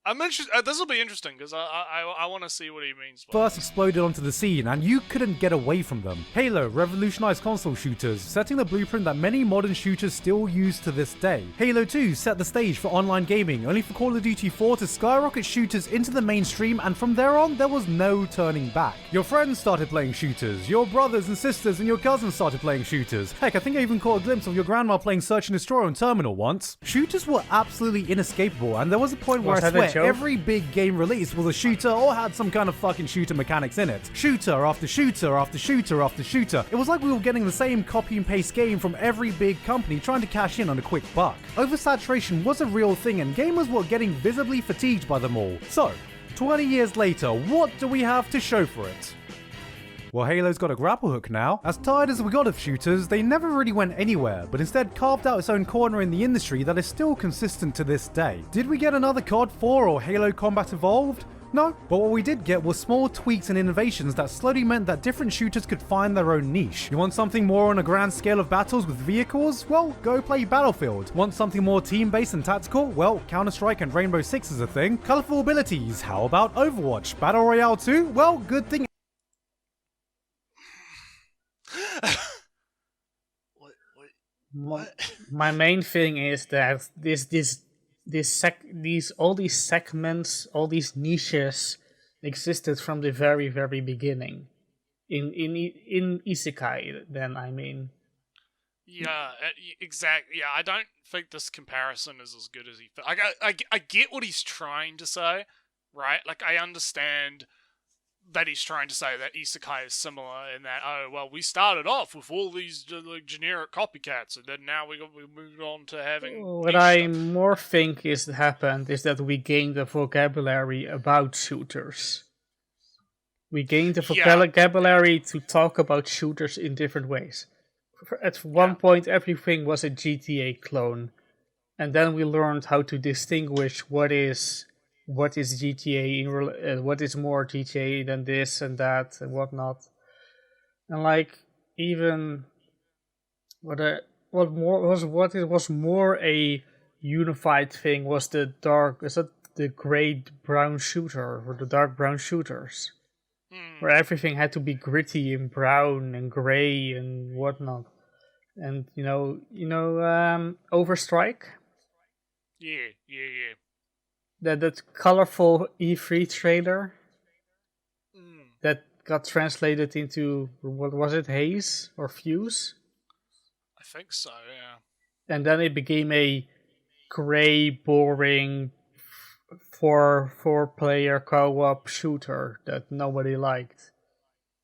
I'm interested. This will be interesting because I want to see what he means. first exploded onto the scene, and you couldn't get away from them. Halo revolutionized console shooters, setting the blueprint that many modern shooters still use to this day. Halo 2 set the stage for online gaming, only for Call of Duty 4 to skyrocket shooters into the mainstream, and from there on, there was no turning back. Your friends started playing shooters, your brothers and sisters and your cousins started playing shooters. Heck, I think I even caught a glimpse of your grandma playing Search and Destroy on Terminal once. Shooters were absolutely inescapable, and there was a point where I swear every big game release was a shooter or had some kind of fucking shooter mechanics in it. Shooter after shooter after shooter after shooter. It was like we were getting the same copy and paste game from every big company trying to cash in on a quick buck. Oversaturation was a real thing and gamers were getting visibly fatigued by them all. So, 20 years later, what do we have to show for it? Well, Halo's got a grapple hook now. As tired as we got of shooters, they never really went anywhere, but instead carved out its own corner in the industry that is still consistent to this day. Did we get another COD 4 or Halo Combat Evolved? No, but what we did get was small tweaks and innovations that slowly meant that different shooters could find their own niche. You want something more on a grand scale of battles with vehicles? Well, go play Battlefield. Want something more team-based and tactical? Well, Counter-Strike and Rainbow Six is a thing. Colorful abilities? How about Overwatch? Battle Royale 2? Well, good thing My main thing is that all these segments, all these niches existed from the very, very beginning. In isekai, then I mean. Yeah, exactly. Yeah, I don't think this comparison is as good as he. I get what he's trying to say, right? Like I understand that he's trying to say that isekai is similar in that, oh, well, we started off with all these like generic copycats, and then now we moved on to having. What I more think is happened is that we gained a vocabulary about shooters. We gained a vocabulary to talk about shooters in different ways. At one point, everything was a GTA clone, and then we learned how to distinguish what is GTA what is more GTA than this and that and whatnot, and like even what was more a unified thing was the gray brown shooter or the dark brown shooters, where everything had to be gritty and brown and gray and whatnot, and Overstrike. Yeah. That colorful E3 trailer that got translated into, what was it, Haze or Fuse? I think so, yeah. And then it became a gray, boring, four-player co-op shooter that nobody liked.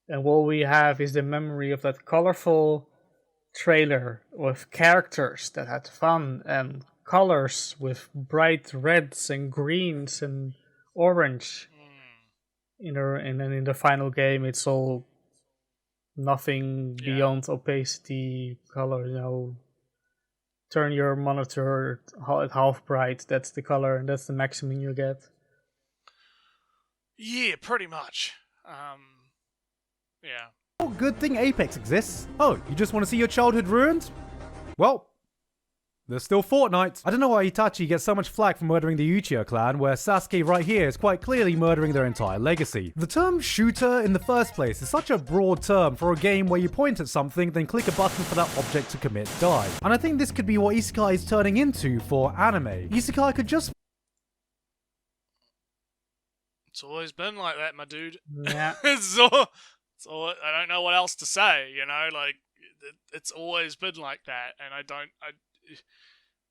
And what we have is the memory of that colorful trailer with characters that had fun and colors with bright reds and greens and orange. And then in the final game, it's all Nothing Yeah. beyond opacity, color, turn your monitor at half bright, that's the color, and that's the maximum you get. Yeah, pretty much. Yeah. Oh, good thing Apex exists. Oh, you just want to see your childhood ruined? Well, there's still Fortnite. I don't know why Itachi gets so much flack for murdering the Uchiha clan, where Sasuke right here is quite clearly murdering their entire legacy. The term shooter in the first place is such a broad term for a game where you point at something, then click a button for that object to commit die. And I think this could be what Isekai is turning into for anime. Isekai could just... It's always been like that, my dude. Yeah. it's all, I don't know what else to say, like, it's always been like that, and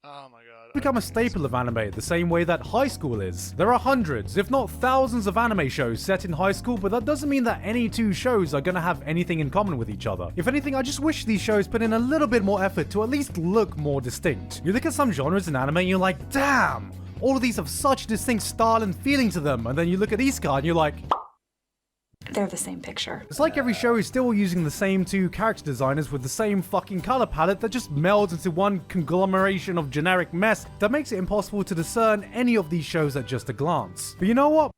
oh my god. become a staple of anime the same way that high school is. There are hundreds, if not thousands of anime shows set in high school, but that doesn't mean that any two shows are gonna have anything in common with each other. If anything, I just wish these shows put in a little bit more effort to at least look more distinct. You look at some genres in anime and you're like, damn! All of these have such distinct style and feeling to them, and then you look at Isekai and you're like, they're the same picture. it's like every show is still using the same two character designers with the same fucking color palette that just melds into one conglomeration of generic mess that makes it impossible to discern any of these shows at just a glance. But you know what?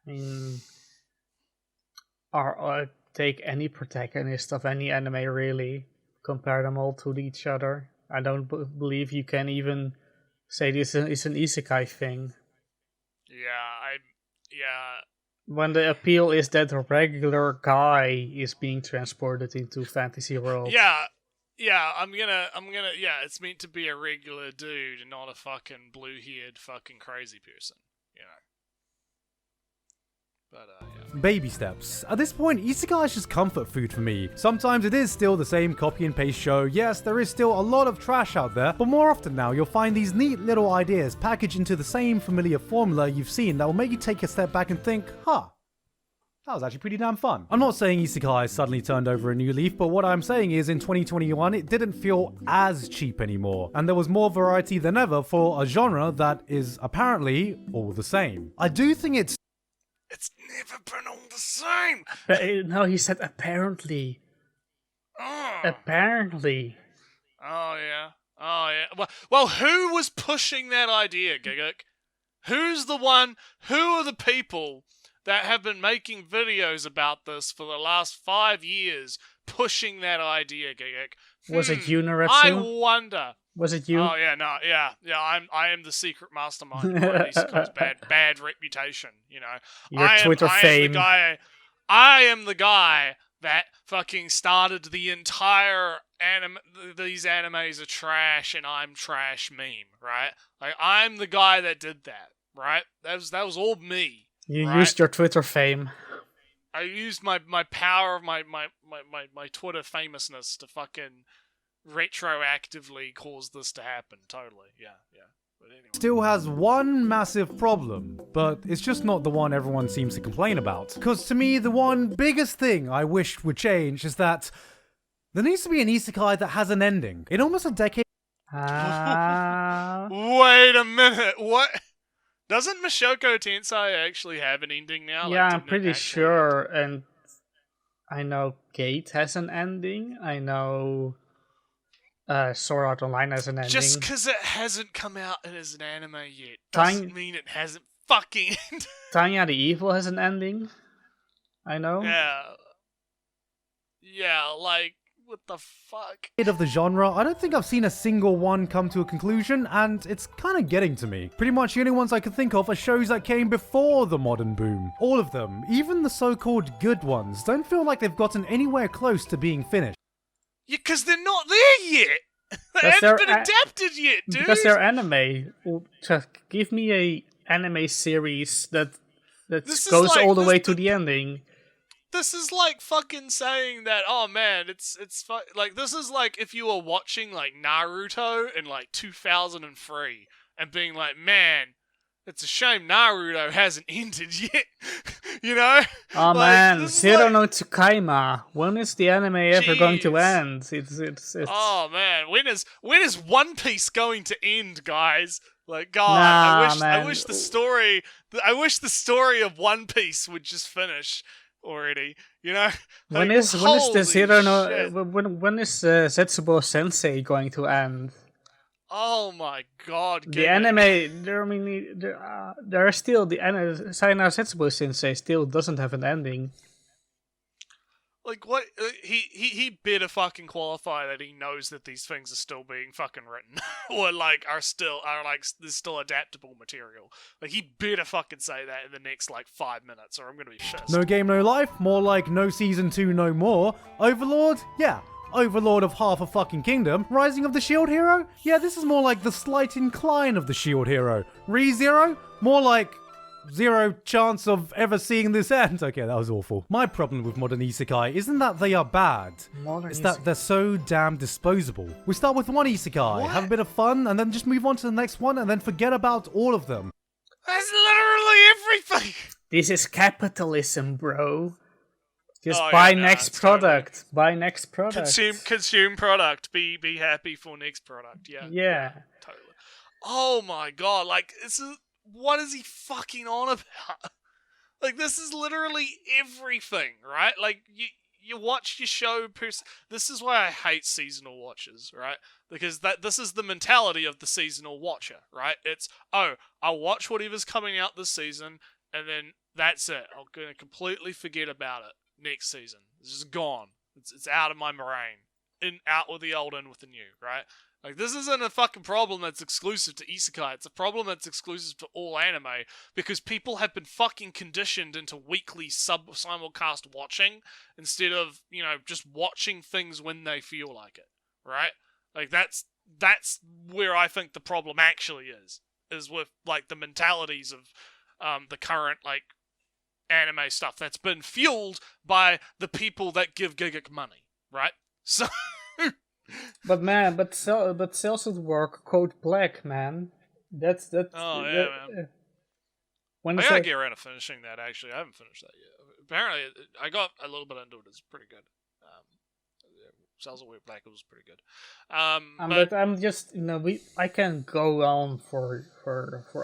I mean, take any protagonist of any anime, really, compare them all to each other. I don't believe you can even say this is an isekai thing. Yeah. When the appeal is that a regular guy is being transported into fantasy world. Yeah, I'm gonna, yeah, it's meant to be a regular dude and not a fucking blue-haired fucking crazy person, But, yeah. Baby steps. At this point, Isekai is just comfort food for me. Sometimes it is still the same copy and paste show. Yes, there is still a lot of trash out there, but more often now you'll find these neat little ideas packaged into the same familiar formula you've seen that will make you take a step back and think, that was actually pretty damn fun. I'm not saying Isekai suddenly turned over a new leaf, but what I'm saying is in 2021 it didn't feel as cheap anymore, and there was more variety than ever for a genre that is apparently all the same. I do think it's never been all the same! No, he said apparently. Oh. Apparently. Oh, yeah. Well, who was pushing that idea, Giguk? Who are the people that have been making videos about this for the last 5 years, pushing that idea, Giguk? Was it you, Naretsu? I wonder. Was it you? Oh yeah, no, yeah. I am the secret mastermind behind Isekai's bad reputation. Your Twitter fame. I am the guy that fucking started the entire these animes are trash and I'm trash meme, right? Like I'm the guy that did that, right? That was all me. You right? used your Twitter fame. I used my power of my Twitter famousness to fucking retroactively cause this to happen. Totally, yeah. But anyway. Still has one massive problem, but it's just not the one everyone seems to complain about. Because to me, the one biggest thing I wish would change is that there needs to be an isekai that has an ending. In almost a decade... Wait a minute, what? Doesn't Mashoko Tensei actually have an ending now? Yeah, I'm pretty sure, and I know Gate has an ending. I know Sword Art Online has an ending. Just because it hasn't come out as an anime yet doesn't mean it hasn't fucking ended. Tanya the Evil has an ending. I know. Yeah, like, what the fuck? Of the genre, I don't think I've seen a single one come to a conclusion, and it's kind of getting to me. Pretty much the only ones I can think of are shows that came before the modern boom. All of them, even the so-called good ones, don't feel like they've gotten anywhere close to being finished. Yeah, because they're not there yet. They haven't been adapted yet, dude. Because they're anime. Just give me a anime series that goes all the way to the ending. This is like fucking saying that, oh man, it's like, this is like if you were watching like Naruto in like 2003 and being like, man, it's a shame Naruto hasn't ended yet. You know? Oh like, man, Zero no Tsukaima. When is the anime ever going to end? It's Oh man, when is One Piece going to end, guys? Like, God, I wish the story of One Piece would just finish. already. You know, When Like, is the holy zero shit. no when is Zetsubo Sensei going to end? Oh my god, The Giga. anime, there are still the anime. Sayonara Setsubo Sensei still doesn't have an ending. Like what? He better fucking qualify that he knows that these things are still being fucking written, or like there's still adaptable material. Like he better fucking say that in the next like 5 minutes, or I'm gonna be pissed. No game, no life. More like no season 2, no more. Overlord? Yeah. Overlord of half a fucking kingdom. Rising of the Shield Hero? Yeah, this is more like the slight incline of the Shield Hero. ReZero? More like zero chance of ever seeing this end. Okay, that was awful. My problem with modern isekai isn't that they are bad. It's that they're so damn disposable. We start with one isekai, have a bit of fun, and then just move on to the next one, and then forget about all of them. That's literally everything. This is capitalism, bro. Just Oh, buy yeah, no, next it's product. Buy next product. Consume product. Be happy for next product. Yeah. Yeah. Totally. Oh my god! Like what is he fucking on about? Like this is literally everything, right? Like you watch your show. This is why I hate seasonal watchers, right? Because this is the mentality of the seasonal watcher, right? It's I'll watch whatever's coming out this season, and then that's it. I'm gonna completely forget about it next season. It's just gone. It's out of my brain. Out with the old, in with the new, right? Like, this isn't a fucking problem that's exclusive to isekai. It's a problem that's exclusive to all anime, because people have been fucking conditioned into weekly simulcast watching instead of, just watching things when they feel like it, right? Like, that's where I think the problem actually is with, like, the mentalities of the current, like, anime stuff that's been fueled by the people that give Gigguk money, right? So... But Cells at Work, Code Black, man. That's Oh yeah, man. When I is gotta that? get around to finishing that. Actually, I haven't finished that yet. Apparently, I got a little bit into it. It's pretty good. Cells at Work Black was pretty good. But I'm just I can go on for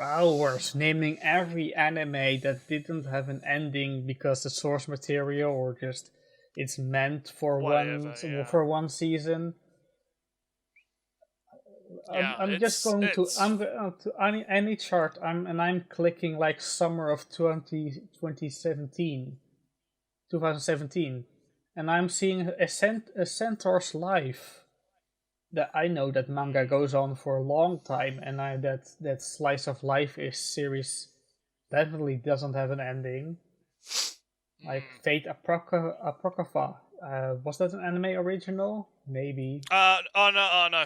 hours naming every anime that didn't have an ending because the source material or just it's meant for one season. I'm just going to any chart. I'm clicking like summer of 2017, and I'm seeing a Centaur's life. That I know that manga goes on for a long time, and that slice of life is series definitely doesn't have an ending. Like Fate Apocrypha. Was that an anime original? Maybe. No.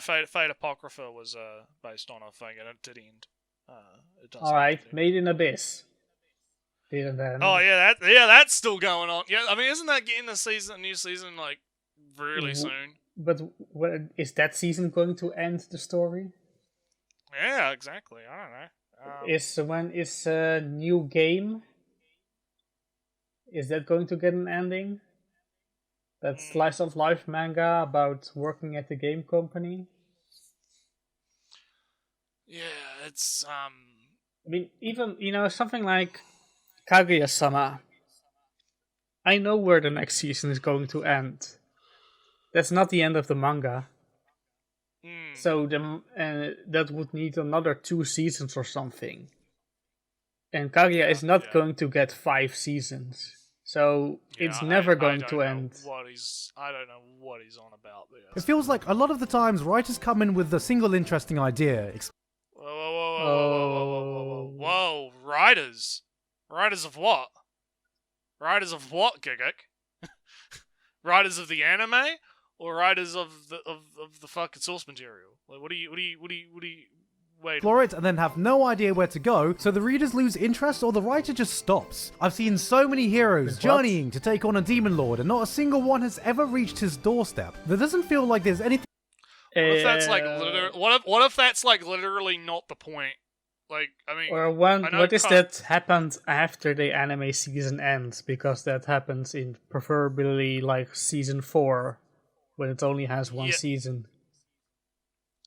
Fate Apocrypha was based on a thing, and it did end. It does. Alright, Made in Abyss. Didn't end. Oh yeah, that's still going on. Yeah, I mean, isn't that getting a new season like really soon? But is that season going to end the story? Yeah, exactly. I don't know. Is a new game? Is that going to get an ending? That slice of life manga about working at the game company? Yeah, it's I mean, even something like Kaguya-sama. I know where the next season is going to end. That's not the end of the manga. So that would need another 2 seasons or something. And Kaguya is not going to get 5 seasons. So it's never going to end. I don't know what he's on about there. It feels like a lot of the times writers come in with a single interesting idea. Whoa, writers? Writers of what? Writers of what, Gigguk? Writers of the anime? Or writers of the fucking source material? Like, what do you wait? Explore it and then have no idea where to go, so the readers lose interest or the writer just stops. I've seen so many heroes journeying to take on a demon lord, and not a single one has ever reached his doorstep. There doesn't feel like there's anything. What if that's like what if that's like literally not the point? Like, I mean, or what is that happened after the anime season ends? Because that happens in preferably like season 4, when it only has one season.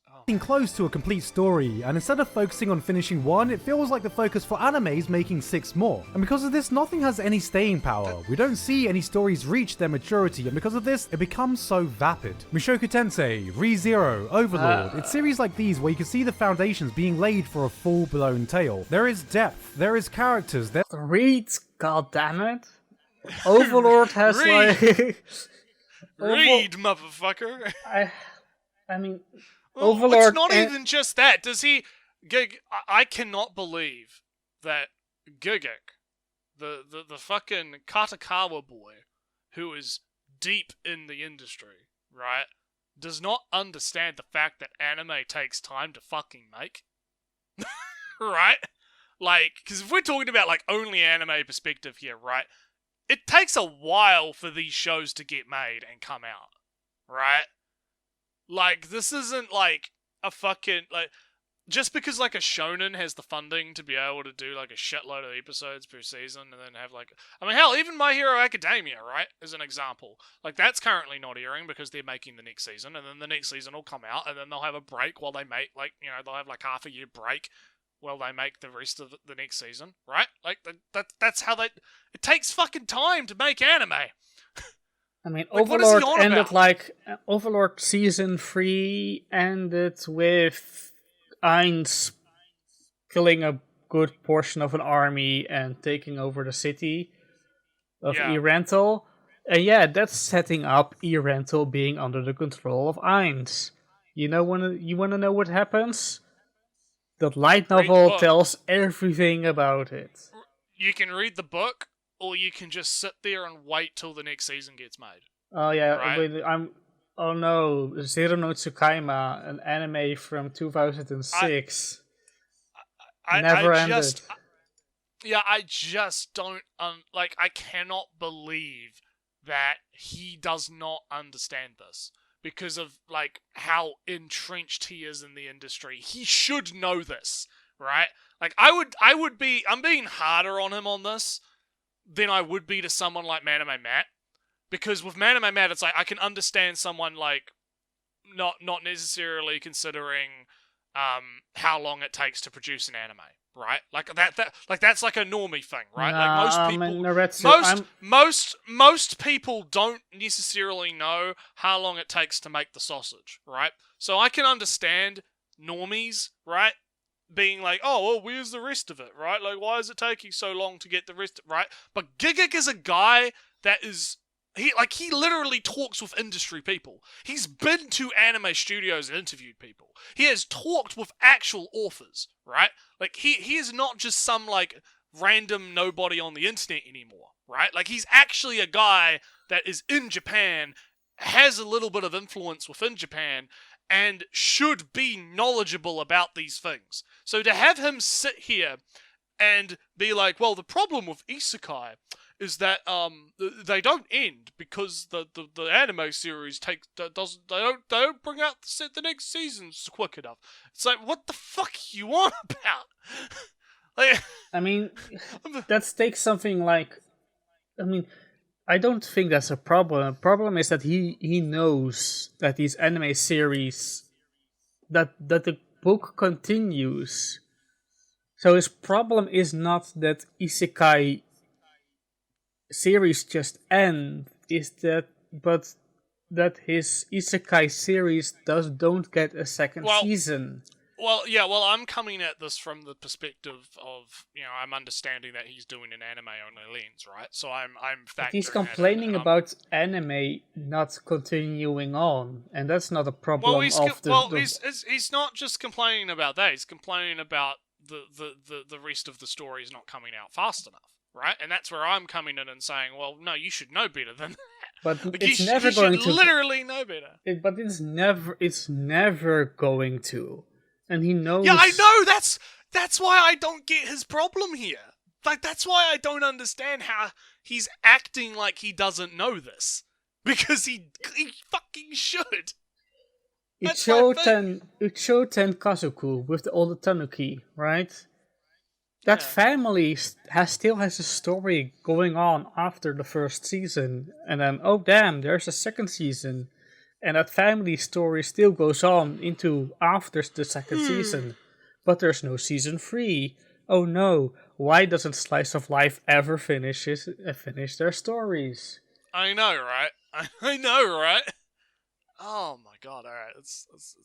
Oh close to a complete story, and instead of focusing on finishing one, it feels like the focus for anime is making 6 more. And because of this, nothing has any staying power. We don't see any stories reach their maturity, and because of this, it becomes so vapid. Mushoku Tensei, Re:Zero, Overlord, it's series like these where you can see the foundations being laid for a full-blown tale. There is depth, there is characters, there... Read, goddammit. Overlord has like... Read, motherfucker. I mean, Well, Overlord. it's not even just that. Does he? I cannot believe that Gigik, the fucking Katakawa boy, who is deep in the industry, right, does not understand the fact that anime takes time to fucking make. Right? Like, because if we're talking about like only anime perspective here, right? It takes a while for these shows to get made and come out, right? Like, this isn't like a fucking, like, just because like a shonen has the funding to be able to do like a shitload of episodes per season and then have like, I mean, hell, even My Hero Academia, right, as an example, like that's currently not airing because they're making the next season, and then the next season will come out, and then they'll have a break while they make, like, you know, they'll have like half a year break while they make the rest of the next season, right? Like, that's how they... It takes fucking time to make anime. I mean, Like, what is he Overlord on ended about? like... Overlord Season 3 ended with Ainz killing a good portion of an army and taking over the city of Yeah. Erental. And yeah, that's setting up Erental being under the control of Ainz. You wanna know what happens? The light Read the novel book. tells everything about it. You can read the book, or you can just sit there and wait till the next season gets made. Oh yeah, Right. wait, oh no, Zero no Tsukaima, an anime from 2006. Never ended. I just don't, like, I cannot believe that he does not understand this. Because of, like, how entrenched he is in the industry. He should know this, right? Like, I'm being harder on him on this than I would be to someone like Maname Matt. Because with Maname Matt, it's like, I can understand someone, like, not necessarily considering, how long it takes to produce an anime, right? Like, that's like a normie thing, right? Like, most people... Naretsu, Most people don't necessarily know how long it takes to make the sausage, right? So I can understand normies, right, being like, oh, well, where's the rest of it, right? Like, why is it taking so long to get the rest, right? But Gigik is a guy that is... He literally talks with industry people. He's been to anime studios and interviewed people. He has talked with actual authors, right? Like, he is not just some, like, random nobody on the internet anymore, right? Like, he's actually a guy that is in Japan, has a little bit of influence within Japan, and should be knowledgeable about these things. So to have him sit here and be like, well, the problem with isekai is that they don't end because the anime series they don't bring out the next seasons quick enough. It's like, what the fuck are you on about? Like, I mean, that takes something like... I mean, I don't think that's a problem. The problem is that he knows that these anime series... That the book continues. So his problem is not that isekai series just end, but that his isekai series don't get a second season. Well, I'm coming at this from the perspective of, you know, I'm understanding that he's doing an anime only lens, right? So I'm factoring He's that complaining in, about anime not continuing on, and that's not a problem. He's not just complaining about that. He's complaining about the rest of the story is not coming out fast enough. Right, and that's where I'm coming in and saying, well, no, you should know better than that. But like, it's you never should going to literally know better. But it's never going to, and he knows. Yeah, I know. That's why I don't get his problem here. Like, that's why I don't understand how he's acting like he doesn't know this, because he fucking should. Uchoten Kazuku with all the tanuki, right? That family still has a story going on after the first season, and then, oh damn, there's a second season. And that family story still goes on into after the second season. But there's no season 3. Oh no, why doesn't Slice of Life ever finish their stories? I know, right? I know, right? Oh my god, alright.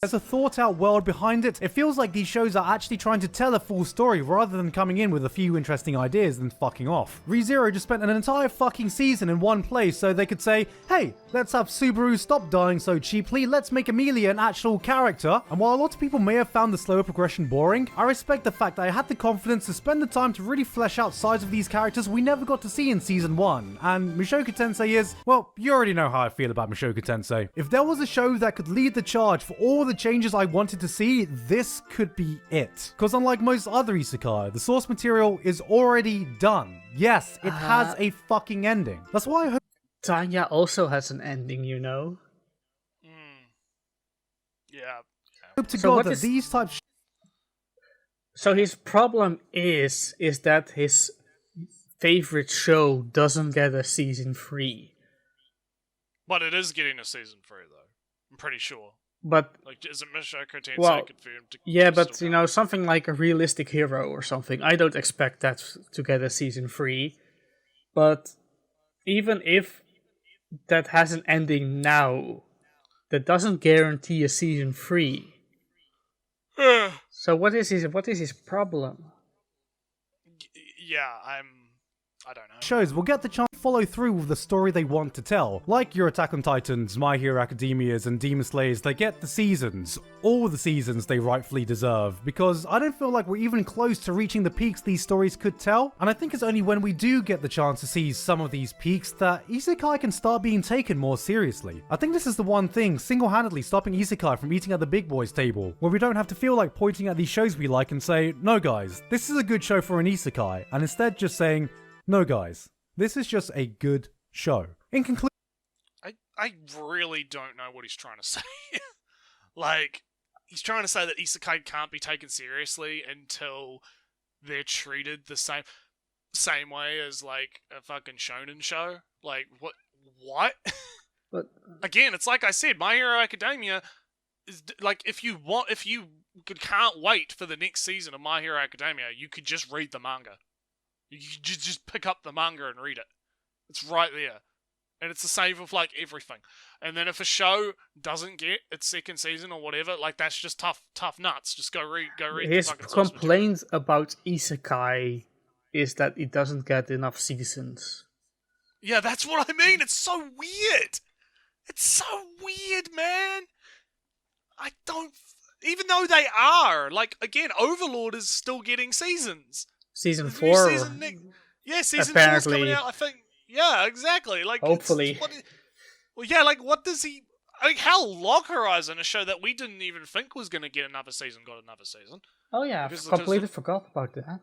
There's a thought-out world behind it. It feels like these shows are actually trying to tell a full story rather than coming in with a few interesting ideas and fucking off. ReZero just spent an entire fucking season in one place so they could say, hey, let's have Subaru stop dying so cheaply, let's make Amelia an actual character. And while a lot of people may have found the slower progression boring, I respect the fact that I had the confidence to spend the time to really flesh out sides of these characters we never got to see in season 1. And Mushoku Tensei is, well, you already know how I feel about Mushoku Tensei. If there was a show that could lead the charge for all the changes I wanted to see, this could be it. Because unlike most other isekai, the source material is already done. Yes, it has a fucking ending. That's why I hope Tanya also has an ending, you know. Yeah. to So God what that is- these types So his problem is that his favorite show doesn't get a season 3. But it is getting a season 3, though. I'm pretty sure. But Like, isn't Mushoku Tensei Well, confirmed to yeah, but still you go? know, something like a realistic hero or something, I don't expect that to get a season 3. But even if that has an ending now, that doesn't guarantee a season 3. So what is his problem? Yeah, I don't know. shows will get the chance to follow through with the story they want to tell. Like your Attack on Titans, My Hero Academias, and Demon Slayers, they get the seasons. All the seasons they rightfully deserve. Because I don't feel like we're even close to reaching the peaks these stories could tell. And I think it's only when we do get the chance to see some of these peaks that Isekai can start being taken more seriously. I think this is the one thing single-handedly stopping Isekai from eating at the big boys table, where we don't have to feel like pointing at these shows we like and say, no guys, this is a good show for an Isekai, and instead just saying, no guys, this is just a good show. In conclusion, I really don't know what he's trying to say. Like, he's trying to say that isekai can't be taken seriously until they're treated the same way as, like, a fucking shonen show. Like, what? But Again, it's like I said, My Hero Academia is, like, if you can't wait for the next season of My Hero Academia, you could just read the manga. You could just pick up the manga and read it. It's right there. And it's the same with, like, everything. And then if a show doesn't get its second season or whatever, like, that's just tough nuts. Just go read his the fucking source material. complaint about Isekai is that it doesn't get enough seasons. Yeah, that's what I mean. It's so weird. It's so weird, man. I don't... Even though they are, like, again, Overlord is still getting seasons. Season The new 4, season season 4's coming apparently. out, I think. Yeah, exactly. Like, Hopefully. Well, yeah, like, what does he... I mean, hell, Log Horizon, a show that we didn't even think was going to get another season, got another season. Oh yeah, I Because- completely forgot about that.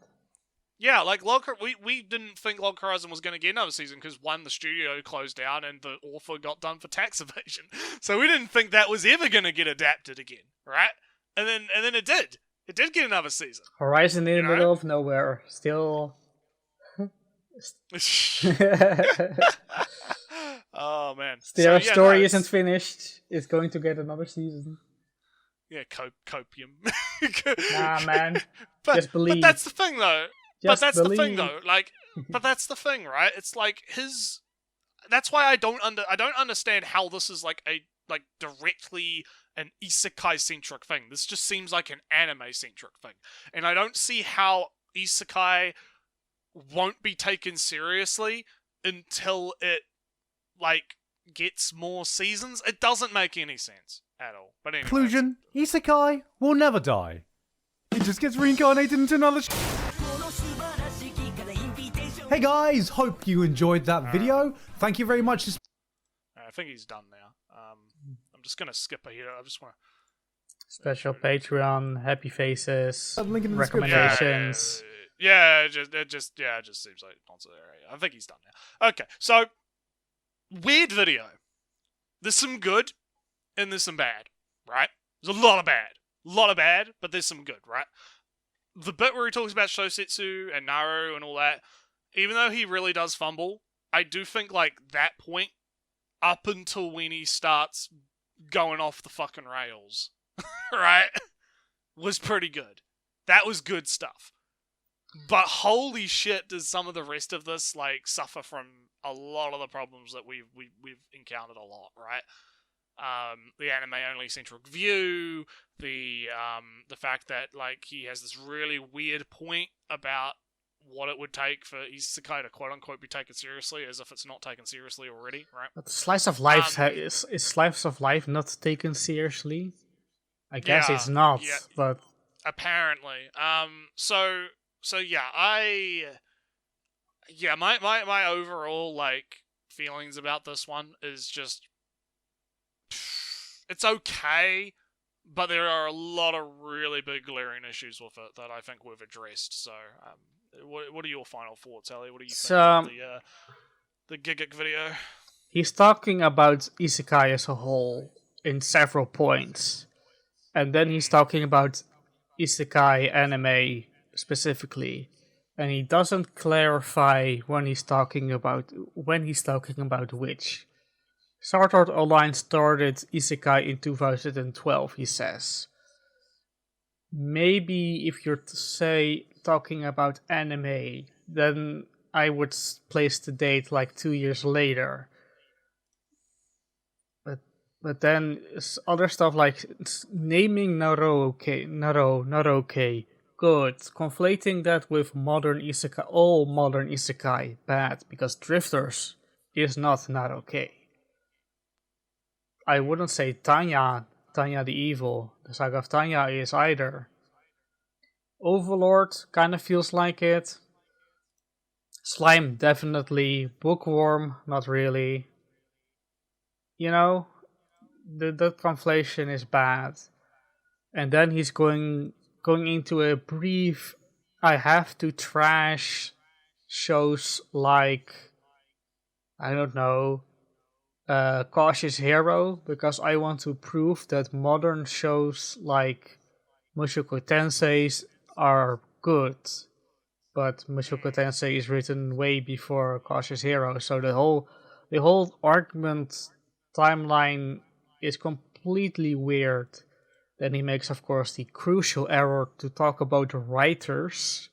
Yeah, like, we didn't think Log Horizon was going to get another season because, one, the studio closed down and the author got done for tax evasion. So we didn't think that was ever going to get adapted again, right? And then it did. It did get another season. Horizon in the You know? middle of nowhere, still. Oh, man. Their So, yeah, story no, isn't finished. It's going to get another season. Yeah, copium. Nah, man. But, Just believe. But that's the thing, though. Just the thing, believe. though. Like, but that's the thing, right? It's like his. That's why I don't understand how this is like directly an isekai centric thing. This just seems like an anime centric thing, and I don't see how isekai won't be taken seriously until it like gets more seasons. It doesn't make any sense at all. But anyway, conclusion, Isekai will never die. It just gets reincarnated into another Hey guys, hope you enjoyed that video. Thank you very much. I think he's done now. I'm just gonna skip ahead. I just want to. Special Patreon, happy faces, Link in the description. recommendations. Yeah, it just seems like nonsense. I think he's done now. Okay, so weird video. There's some good and there's some bad, right? There's a lot of bad, but there's some good, right? The bit where he talks about Shosetsu and Naru and all that, even though he really does fumble, I do think like that point up until when he starts going off the fucking rails, right, was pretty good. That was good stuff. But holy shit, does some of the rest of this like suffer from a lot of the problems that we've encountered a lot, right? The anime only centric view, the fact that like he has this really weird point about what it would take for isekai to quote unquote be taken seriously, as if it's not taken seriously already, right? But slice of life is slice of life not taken seriously? I guess it's not, but apparently. So yeah, my overall like feelings about this one is just it's okay, but there are a lot of really big glaring issues with it that I think we've addressed. So, what are your final thoughts, Ali? What do you think of the Gigic video? He's talking about isekai as a whole in several points, and then he's talking about isekai anime specifically, and he doesn't clarify when he's talking about which. Sword Art Online started isekai in 2012, he says. Maybe if you're talking about anime, then I would place the date like 2 years later. But then other stuff like naming Naro not okay. Good. Conflating that with modern isekai, all modern isekai, bad, because Drifters is not okay. I wouldn't say Tanya the Evil, the Saga of Tanya is either. Overlord kind of feels like it. Slime definitely. Bookworm, not really. You know, the conflation is bad. And then he's going into a brief, I have to trash shows like, I don't know, Cautious Hero, because I want to prove that modern shows like Mushoku Tensei are good. But Mushoku Tensei is written way before Cautious Hero, so the whole argument timeline is completely weird. Then he makes, of course, the crucial error to talk about the writers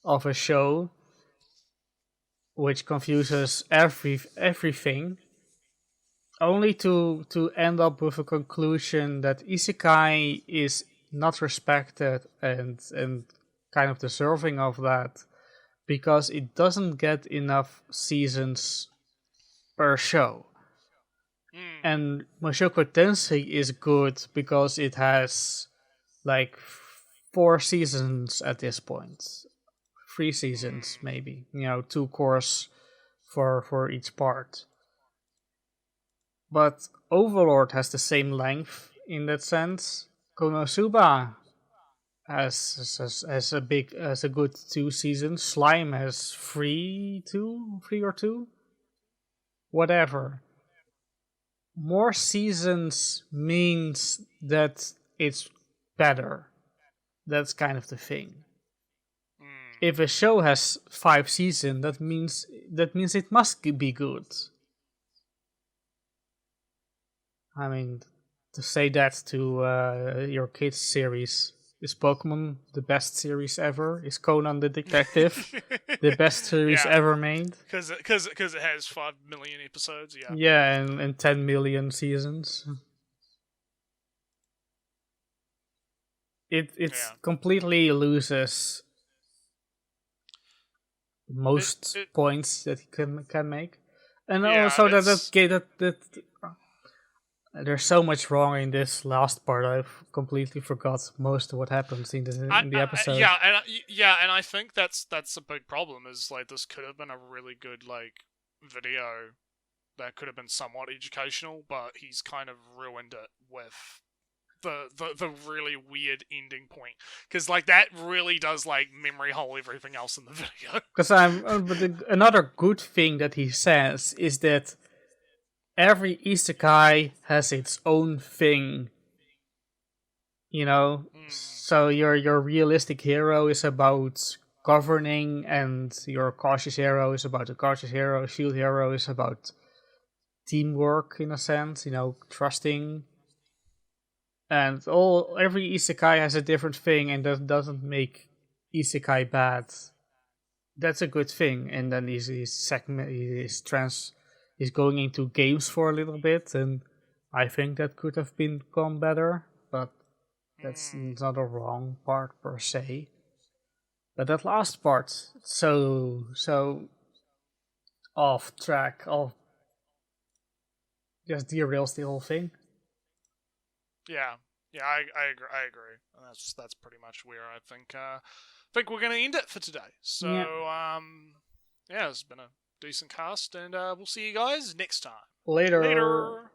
of a show, which confuses everything, only to end up with a conclusion that isekai is not respected and kind of deserving of that because it doesn't get enough seasons per show. And Mushoku Tensei is good because it has like 4 seasons at this point. 3 seasons maybe. 2 cores for each part. But Overlord has the same length in that sense. Konosuba has a good 2 seasons. Slime has 3 or 2. Whatever. More seasons means that it's better. That's kind of the thing. If a show has 5 seasons, that means it must be good. I mean, to say that to your kids' series, is Pokemon the best series ever? Is Conan the Detective the best series ever made? Because it has 5 million episodes, yeah. Yeah, and 10 million seasons. It completely loses most points that he can make, and also that there's so much wrong in this last part. I've completely forgot most of what happens in the episode. And I think that's a big problem. Is like this could have been a really good like video that could have been somewhat educational, but he's kind of ruined it with the really weird ending point, because like that really does like memory hole everything else in the video. Because another good thing that he says is that every isekai has its own thing, So your realistic hero is about governing, and your cautious hero is about the cautious hero. Shield hero is about teamwork in a sense, trusting. and every isekai has a different thing, and that doesn't make isekai bad. That's a good thing. And then he's going into games for a little bit, and I think that could have become better, but that's not a wrong part per se. But that last part, so off track, just derails the whole thing. Yeah, I agree, and that's pretty much where I think we're gonna end it for today. So yeah, it's been a decent cast, and we'll see you guys next time. Later. Later.